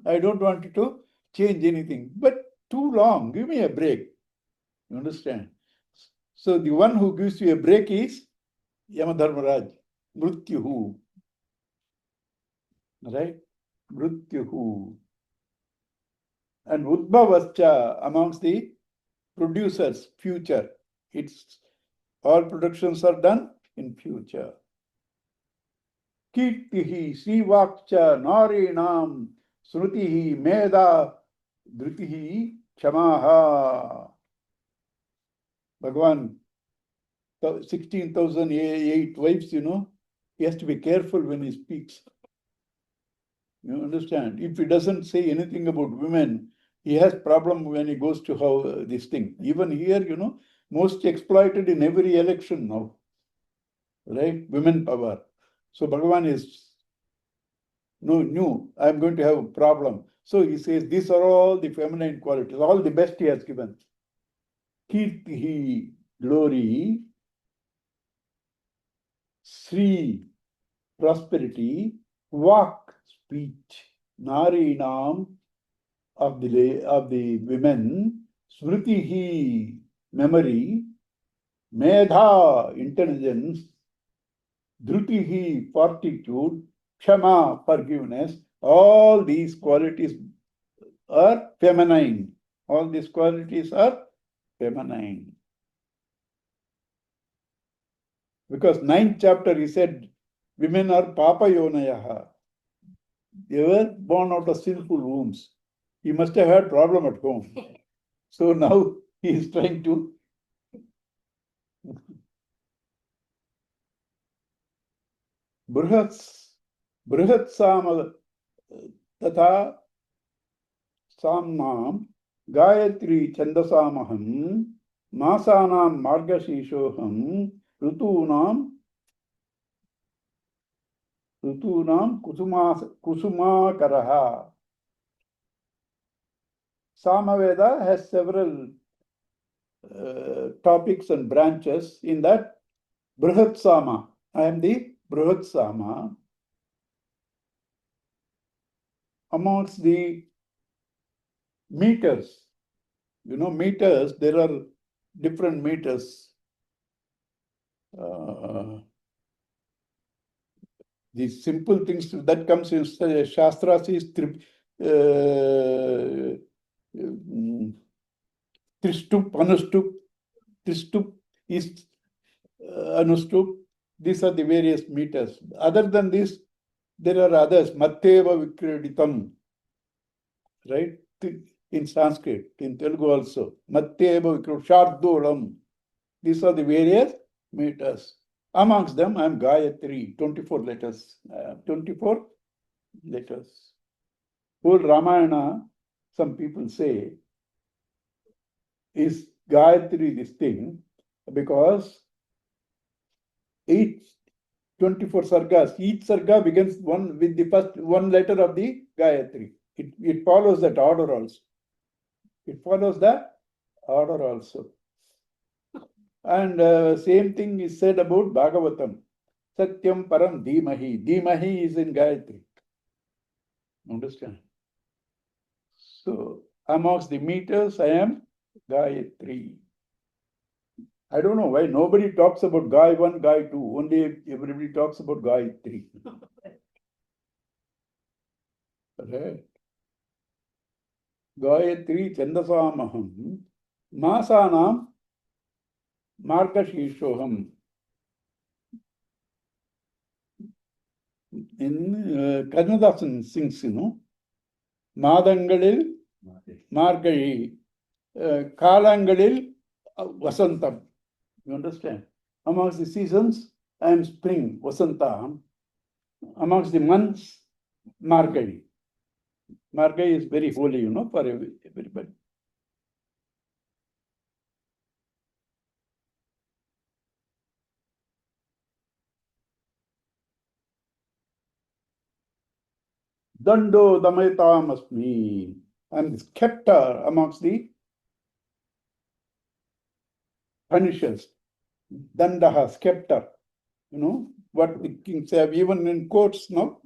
I don't want you to change anything, but too long. Give me a break. You understand? So the one who gives you a break is Yamadharmaraj, Mrityuhu. Right? Mrityuhu. And Udbhavascha amongst the producers, future. It's all productions are done in future. Kirtihi, Srivakcha, Narinam, Srutihi, Meda, Dhritihi, Chamaha. Bhagavan, 16,008 wives, he has to be careful when he speaks. You understand? If he doesn't say anything about women, he has problem when he goes to how this thing. Even here, most exploited in every election now. Right? Women power. So Bhagavan is new. I'm going to have a problem. So he says, these are all the feminine qualities, all the best he has given. Kirtihi, glory. Sri, prosperity. Vak, speech. Narinam, of the women. Smritihi, memory. Medha, intelligence. Dhrutihi, fortitude. Kshama, forgiveness. All these qualities are feminine. All these qualities are feminine. Because 9th chapter he said, women are papa yonayaha. They were born out of sinful wombs. He must have had problem at home. So now he is trying to Brihat Sama Tata Samnam Gayatri Chandasamaham Masanam Margashishoham Rutunam Kusumakaraha. Samaveda has several topics and branches. In that, Brihat Sama, I am the Brihat Sama. Amongst the meters, meters, there are different meters. The simple things that comes in Shastras is Tristup, Anustup. Tristup is Anustup. These are the various meters. Other than this, there are others. Matteva Vikreditam. Right? In Sanskrit, in Telugu also. Matteva Vikreditam. Shardolam. These are the various meters. Amongst them, I am Gayatri, 24 letters. 24 letters. Whole Ramayana, some people say, is Gayatri this thing, because each 24 sargas, each sarga begins with the first one letter of the Gayatri. It follows that order also. It follows that order also. And same thing is said about Bhagavatam. Satyam Param Dhimahi. Dhimahi is in Gayatri. Understand? So, amongst the meters, I am Gayatri. I don't know why nobody talks about Gay 1, Gay 2. Only everybody talks about Gayatri. Right. Gayatri Chandasamaham Masanam Margashishoham. In Kannadasan sings, Madangalil Margashi, Kalangalil Vasantam. You understand? Amongst the seasons, I am spring, Vasanta. Amongst the months, Margashi. Margashi is very holy, for everybody. Dando Damayatam Asmi. I am the scepter amongst the punishers. Dandaha, scepter. What the kings have, even in courts now,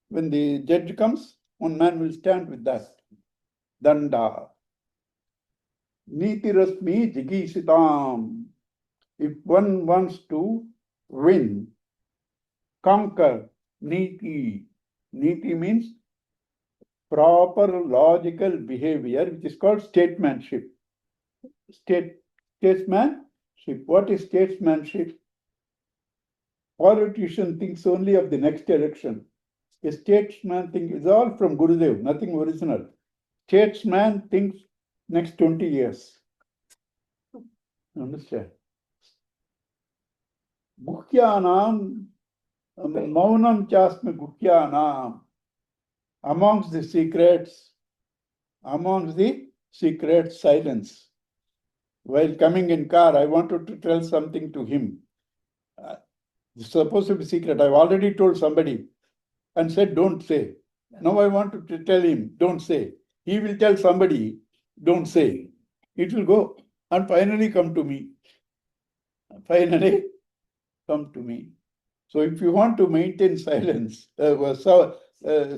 when the judge comes, one man will stand with that. Danda. Niti Rasmi Jigisitam. If one wants to win, conquer, Niti. Niti means proper logical behavior, which is called statesmanship. Statesmanship. What is statesmanship? Politician thinks only of the next election. A statesman thinks, it's all from Gurudev, nothing original. Statesman thinks next 20 years. Understand? Guhyanam, Maunam Chasma Guhyanam. Amongst the secrets, silence. While coming in car, I wanted to tell something to him. It's supposed to be secret. I've already told somebody and said, don't say. Now I want to tell him, don't say. He will tell somebody, don't say. It will go and finally come to me. So if you want to maintain silence,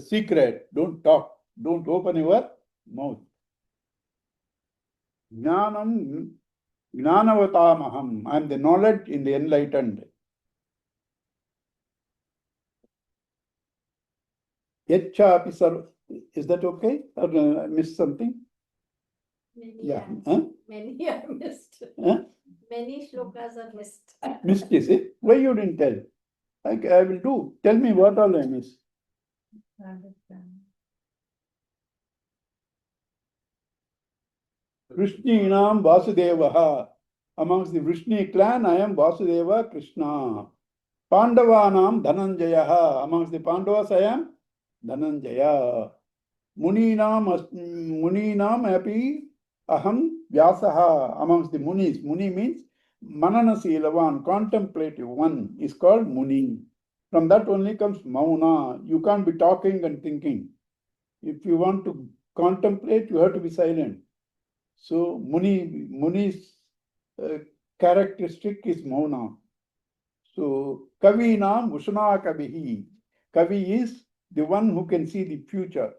secret, don't talk. Don't open your mouth. Jnanam, Jnanavatamaham. I am the knowledge in the enlightened. Yachchapi sarva. Is that okay? Or I missed something? Yeah. Many are missed. Huh? Many shlokas are missed. Missed, is it? Why you didn't tell? I will do. Tell me what all I missed. Vrishninam Vasudevaha. Amongst the Vrishni clan, I am Vasudeva Krishna. Pandavanam Dhananjayaha. Amongst the Pandavas, I am Dhananjaya. Muninam api aham Vyasaha. Amongst the Munis, Muni means Mananasilavan, contemplative one, is called Muni. From that only comes Mauna. You can't be talking and thinking. If you want to contemplate, you have to be silent. So Muni's characteristic is Mauna. So Kavinam Ushna Kavihi. Kavi is the one who can see the future.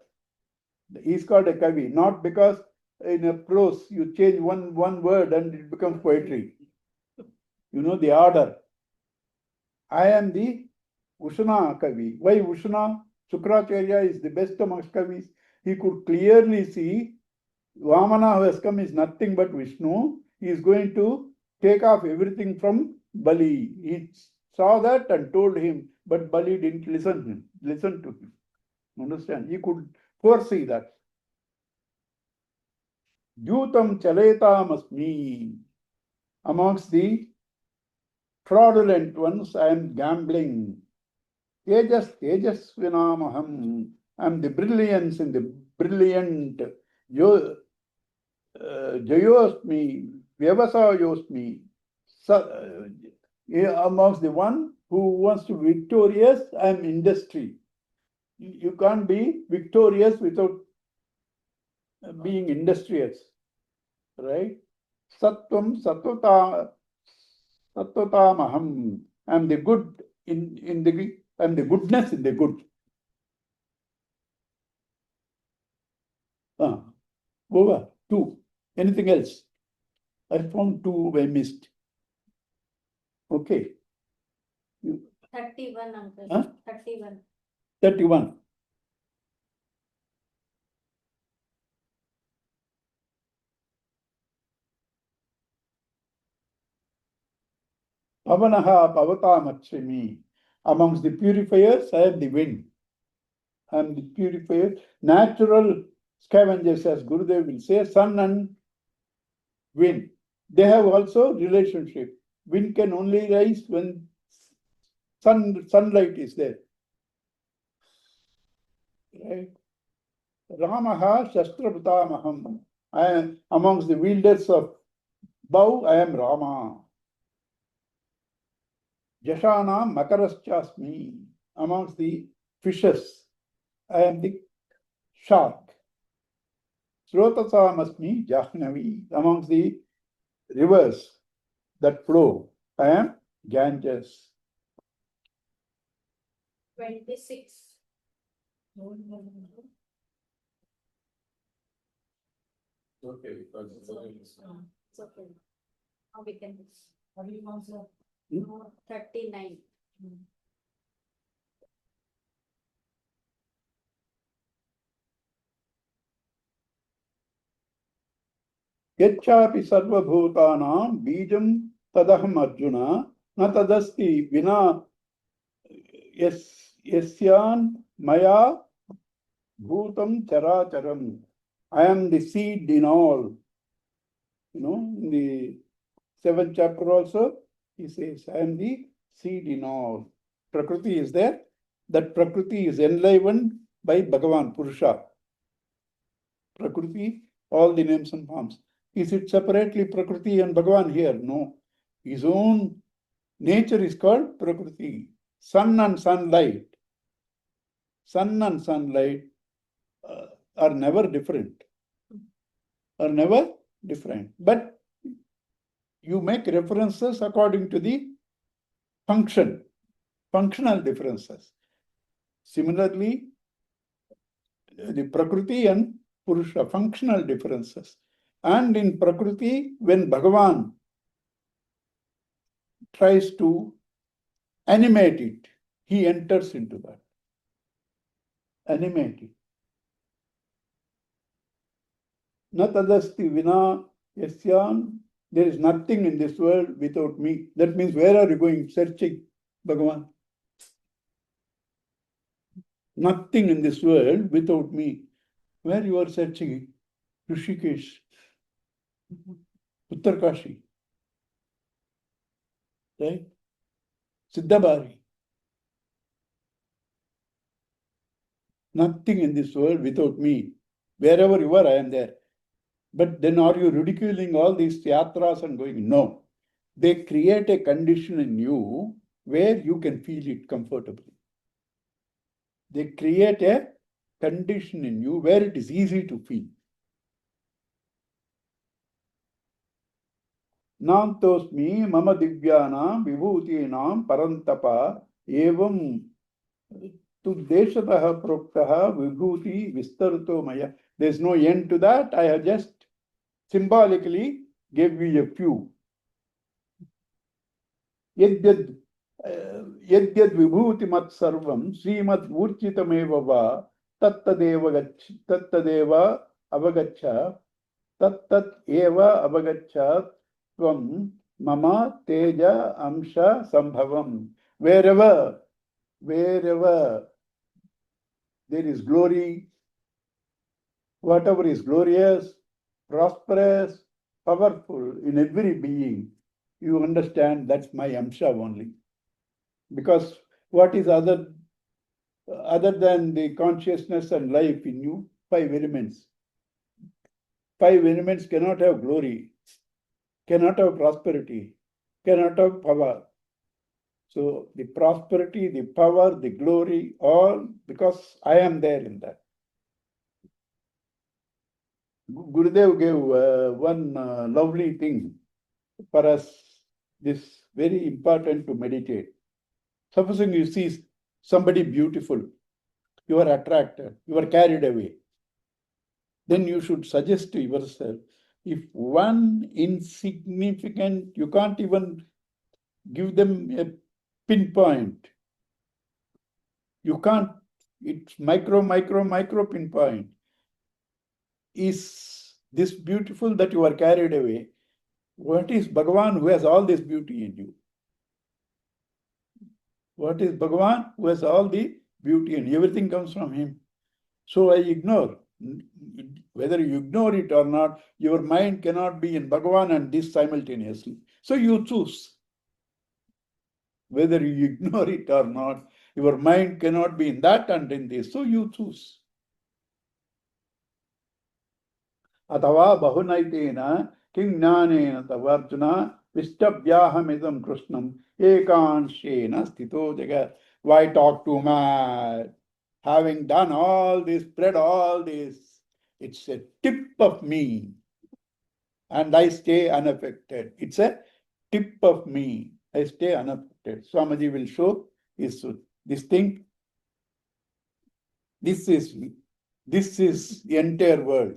He is called a Kavi, not because in a prose you change one word and it becomes poetry. You know the order. I am the Ushna Kavi. Why Ushna? Shukracharya is the best amongst Kavis. He could clearly see Vamana who has come is nothing but Vishnu. He is going to take off everything from Bali. He saw that and told him, but Bali didn't listen to him. Understand? He could foresee that. Jutam chaletam asmi. Amongst the fraudulent ones, I am gambling. Tejas vinamaham. I am the brilliance in the brilliant. Jayosmi, Vyavasayosmi. Amongst the one who wants to be victorious, I am industry. You can't be victorious without being industrious, right? Sattvam sattvatamaham. I am the good in the I am the goodness in the good. Over. 2. Anything else? I found 2 I missed. Okay. 31, uncle. Huh? 31. 31. Pavanaha pavatamachami. Amongst the purifiers, I am the wind. I am the purifier. Natural scavengers, as Gurudev will say, sun and wind. They have also relationship. Wind can only rise when sunlight is there. Right? Ramaha Shastrabhutamaham. I am amongst the wielders of bow, I am Rama. Jashana Makaraschasmi. Amongst the fishes, I am the shark. Srotasamasmi Jahnavi. Amongst the rivers that flow, I am Ganges. 26. Okay, because it's It's okay. Now we can. What do you want, sir? 39. Yachapi sarvabhutanam bijam tadaham arjuna na tadasti vina yasyan maya bhutam characharam. I am the seed in all. In the 7th chapter also, he says, I am the seed in all. Prakriti is there. That Prakriti is enlivened by Bhagavan, Purusha. Prakriti, all the names and forms. Is it separately Prakriti and Bhagavan here? No. His own nature is called Prakriti. Sun and sunlight. Sun and sunlight are never different. But you make references according to the functional differences. Similarly, the Prakriti and Purusha, functional differences. And in Prakriti, when Bhagavan tries to animate it, he enters into that. Animate it. Na tadasti vina yasyan. There is nothing in this world without me. That means, where are you going? Searching, Bhagavan. Nothing in this world without me. Where you are searching? Rishikesh, Uttarkashi, right? Siddhabari. Nothing in this world without me. Wherever you are, I am there. But then are you ridiculing all these yatras and going? No. They create a condition in you where you can feel it comfortably. They create a condition in you where it is easy to feel. Nantosmi mama divyana vibhutinam parantapa evam tu deshataha proktaha vibhuti vistarto maya. There is no end to that. I have just symbolically gave you a few. Yadyad vibhuti mat sarvam srimad urchitameva va tattadeva avagacha tat tat eva avagachat tvam mama teja amsha sambhavam. Wherever there is glory, whatever is glorious, prosperous, powerful in every being, you understand that's my amsha only. Because what is other than the consciousness and life in you? 5 elements. 5 elements cannot have glory, cannot have prosperity, cannot have power. So the prosperity, the power, the glory, all because I am there in that. Gurudev gave one lovely thing for us. This very important to meditate. Supposing you see somebody beautiful, you are attracted, you are carried away. Then you should suggest to yourself, if one insignificant, you can't even give them a pinpoint. You can't, it's micro pinpoint. Is this beautiful that you are carried away? What is Bhagavan who has all this beauty in you? What is Bhagavan who has all the beauty and everything comes from him? So I ignore. Whether you ignore it or not, your mind cannot be in Bhagavan and this simultaneously. So you choose. Whether you ignore it or not, your mind cannot be in that and in this. So you choose. Atava bahunaitena king jnanena tavarjuna vishtabhyahamidam krishnam ekanshena sthito jagat. Why talk too much? Having done all this, spread all this, it's a tip of me. And I stay unaffected. It's a tip of me. I stay unaffected. Swamiji will show this thing. This is the entire world.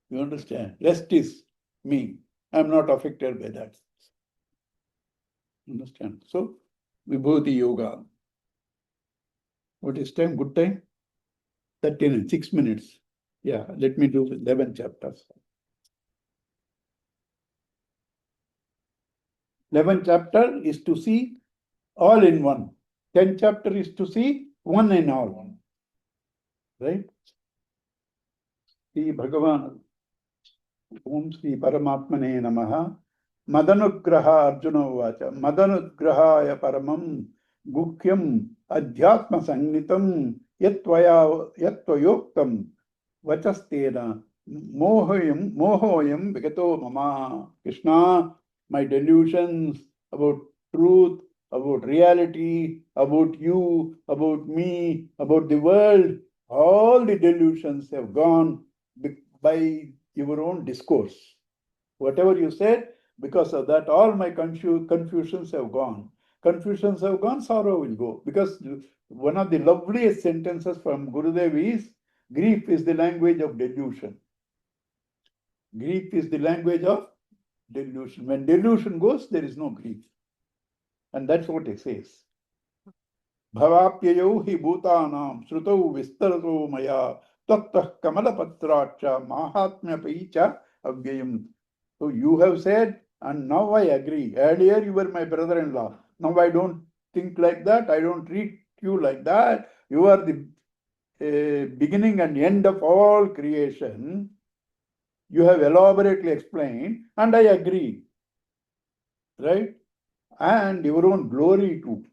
You understand? Rest is me. I'm not affected by that. Understand? So, Vibhuti Yoga. What is time? Good time? 6 minutes. Yeah, let me do 11 chapters. 11 chapter is to see all in one. 10 chapter is to see one in all. Right? Sri Bhagavan. Om Sri Paramatmane Namaha. Madanugraha Arjuna Vacha. Madanugrahaya Paramam Gukyam Adhyatma Sangnitam Yatvayoktam Vachastena Mohoyam Vigato Mama. Krishna, my delusions about truth, about reality, about you, about me, about the world, all the delusions have gone by your own discourse. Whatever you said, because of that, all my confusions have gone. Confusions have gone, sorrow will go. Because one of the loveliest sentences from Gurudev is, grief is the language of delusion. Grief is the language of delusion. When delusion goes, there is no grief. And that's what it says. Bhavapyayo hi bhutanam srutau vistarato maya tattah kamalapatracha mahatmya paicha avyayam. So you have said, and now I agree. Earlier you were my brother-in-law. Now I don't think like that. I don't treat you like that. You are the beginning and end of all creation. You have elaborately explained, and I agree. Right? And your own glory too.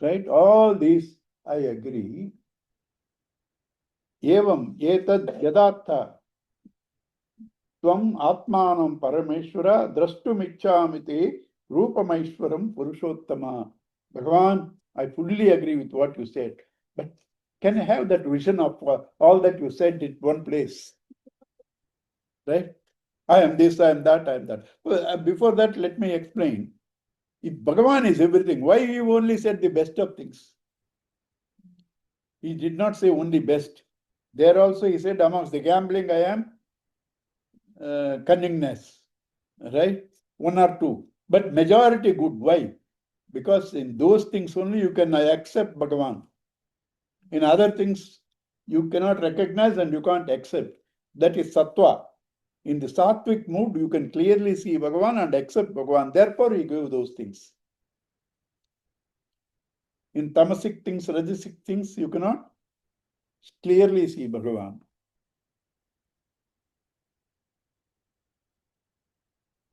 Right? All these I agree. Evam etad yadatha tvam atmanam parameshwara drashtumichamite rupamaishwaram purushottama. Bhagavan, I fully agree with what you said. But can I have that vision of all that you said in one place? Right? I am this, I am that, I am that. Well, before that, let me explain. If Bhagavan is everything, why he only said the best of things? He did not say only best. There also he said, amongst the gambling I am cunningness. Right? 1 or 2. But majority good. Why? Because in those things only you can accept Bhagavan. In other things, you cannot recognize and you can't accept. That is sattva. In the sattvic mood, you can clearly see Bhagavan and accept Bhagavan. Therefore, he gave those things. In tamasic things, rajasic things, you cannot clearly see Bhagavan.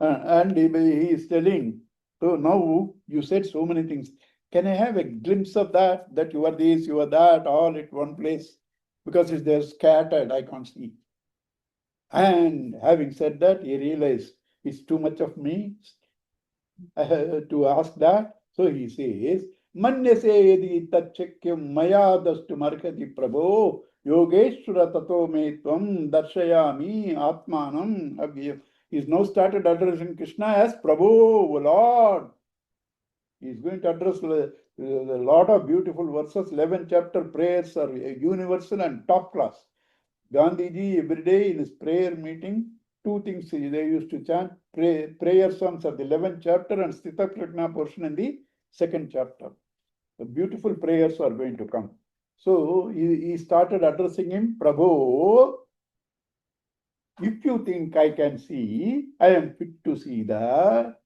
And he is telling, so now you said so many things. Can I have a glimpse of that? That you are this, you are that, all at one place? Because if they're scattered, I can't see. And having said that, he realized it's too much of me to ask that. So he says, Manyase yadi tachakyam maya dastu markati prabho yogeshwara tato me tvam darshayami atmanam avyam. He's now started addressing Krishna as Prabhu, Lord. He's going to address a lot of beautiful verses. 11 chapter prayers are universal and top class. Gandhiji every day in his prayer meeting, two things they used to chant. Prayer songs of the 11th chapter and Sthita Prajna portion in the 2nd chapter. The beautiful prayers are going to come. So he started addressing him, Prabhu, if you think I can see, I am fit to see that.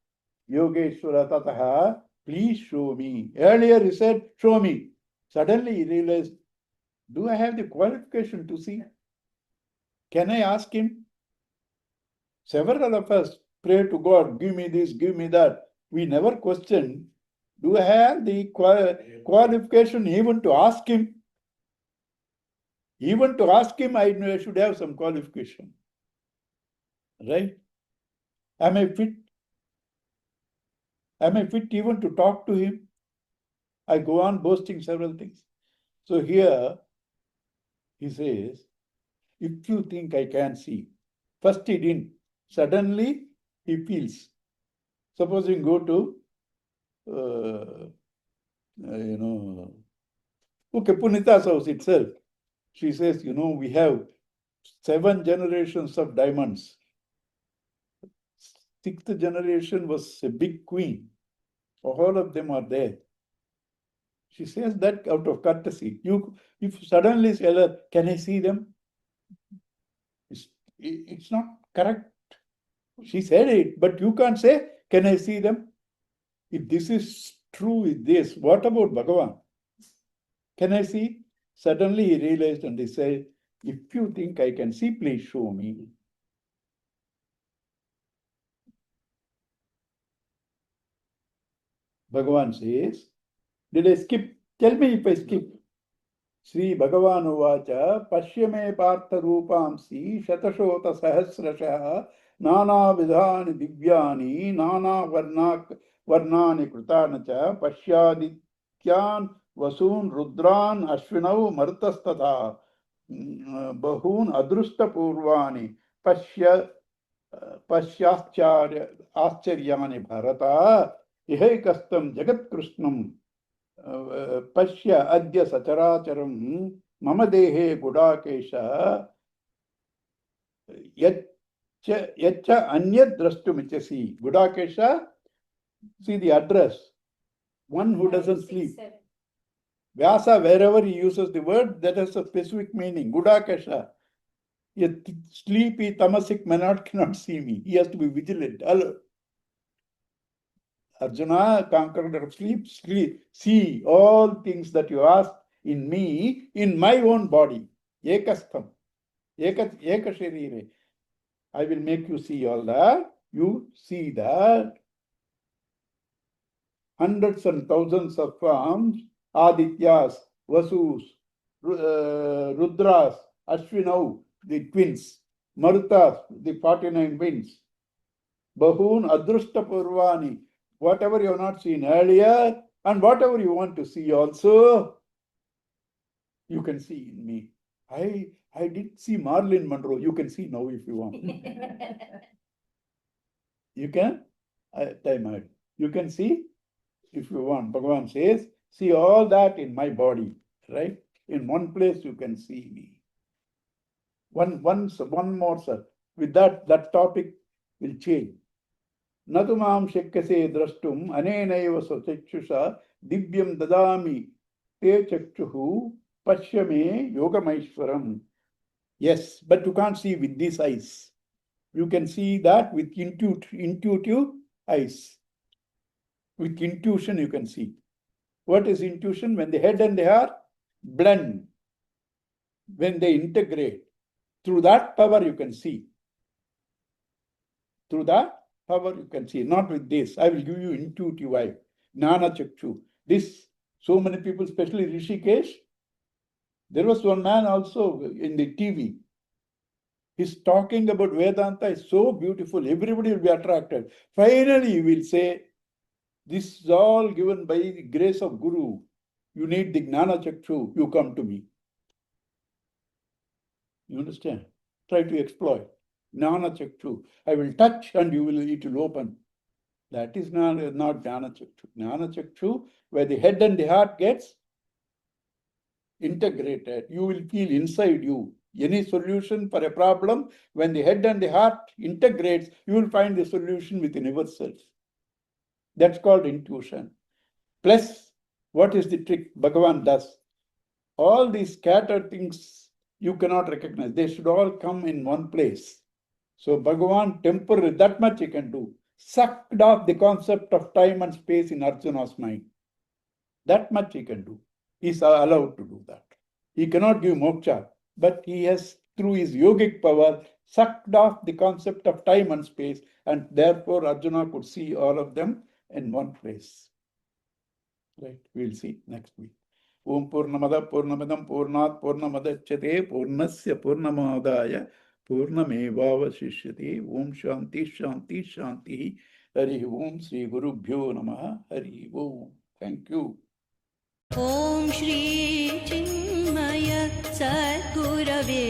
Yogeshwara Tataha, please show me. Earlier he said, show me. Suddenly he realized, do I have the qualification to see? Can I ask him? Several of us pray to God, give me this, give me that. We never question, do I have the qualification even to ask him? Even to ask him, I know I should have some qualification. Right? Am I fit? Am I fit even to talk to him? I go on boasting several things. So here he says, if you think I can see, first he didn't. Suddenly he feels. Supposing go to, okay, Punita's house itself. She says, we have 7 generations of diamonds. 6th generation was a big queen. All of them are there. She says that out of courtesy. If you suddenly say, can I see them? It's not correct. She said it, but you can't say, can I see them? If this is true with this, what about Bhagavan? Can I see? Suddenly he realized and he said, if you think I can see, please show me. Bhagavan says, did I skip? Tell me if I skip. Sri Bhagavan Uvacha, Pashyame Partha Rupamsi, Shatashota Sahasrasha, Nana Vidhani Divyani, Nana Varnani Krutanacha, Pashyadityan Vasun Rudran Ashwinau Martastatha, Bahun Adrusta Purvani, Pasyascharya Bharata, Ihekastam Jagat Krishnam. Pashya adya sacharacharam mama dehe gudakesha yacha anyad drastumichasi. Gudakesha, see the address. One who doesn't sleep. Vyasa, wherever he uses the word, that has a specific meaning. Gudakesha. A sleepy tamasic man cannot see me. He has to be vigilant, alert. Arjuna, conqueror of sleep, see all things that you ask in me, in my own body. Ekastham. Ekasharire. I will make you see all that. You see that. Hundreds and thousands of forms, Adityas, Vasus, Rudras, Ashwinau, the twins, Marutas, the 49 winds, Bahun, Adrusta Purvani, whatever you have not seen earlier, and whatever you want to see also, you can see in me. I did see Marilyn Monroe. You can see now if you want. You can? Time out. You can see if you want. Bhagavan says, see all that in my body, right? In one place you can see me. One more, sir. With that topic will change. Natumam shekkase drastum anenaiva sachachusha divyam dadami te chakshuhu Pashyame Yogamaishwaram. Yes, but you can't see with these eyes. You can see that with intuitive eyes. With intuition, you can see. What is intuition? When the head and the heart blend, when they integrate, through that power you can see. Through that power you can see, not with this. I will give you intuitive eye, Jnana Chakshu. This, so many people, especially Rishikesh. There was one man also in the TV. He's talking about Vedanta is so beautiful. Everybody will be attracted. Finally, he will say, this is all given by the grace of Guru. You need the Jnana Chakshu. You come to me. You understand? Try to exploit. Jnana Chakshu. I will touch and it will open. That is not Jnana Chakshu. Jnana Chakshu, where the head and the heart gets integrated, you will feel inside you. Any solution for a problem, when the head and the heart integrates, you will find the solution within yourself. That's called intuition. Plus, what is the trick Bhagavan does? All these scattered things you cannot recognize. They should all come in one place. So Bhagavan temporarily, that much he can do. Sucked off the concept of time and space in Arjuna's mind. That much he can do. He is allowed to do that. He cannot give moksha, but he has, through his yogic power, sucked off the concept of time and space, and therefore Arjuna could see all of them in one place. Right, we'll see next week. Om Purnamada Purnamadam Purnat Purnamadachyate Purnasya Purnamadaya Purnamevavashishyate. Om Shanti Shanti Shanti. Hari Om Sri Gurubhyo Namaha. Hari Om. Thank you. Om Shri Chinmay सद्गुरवे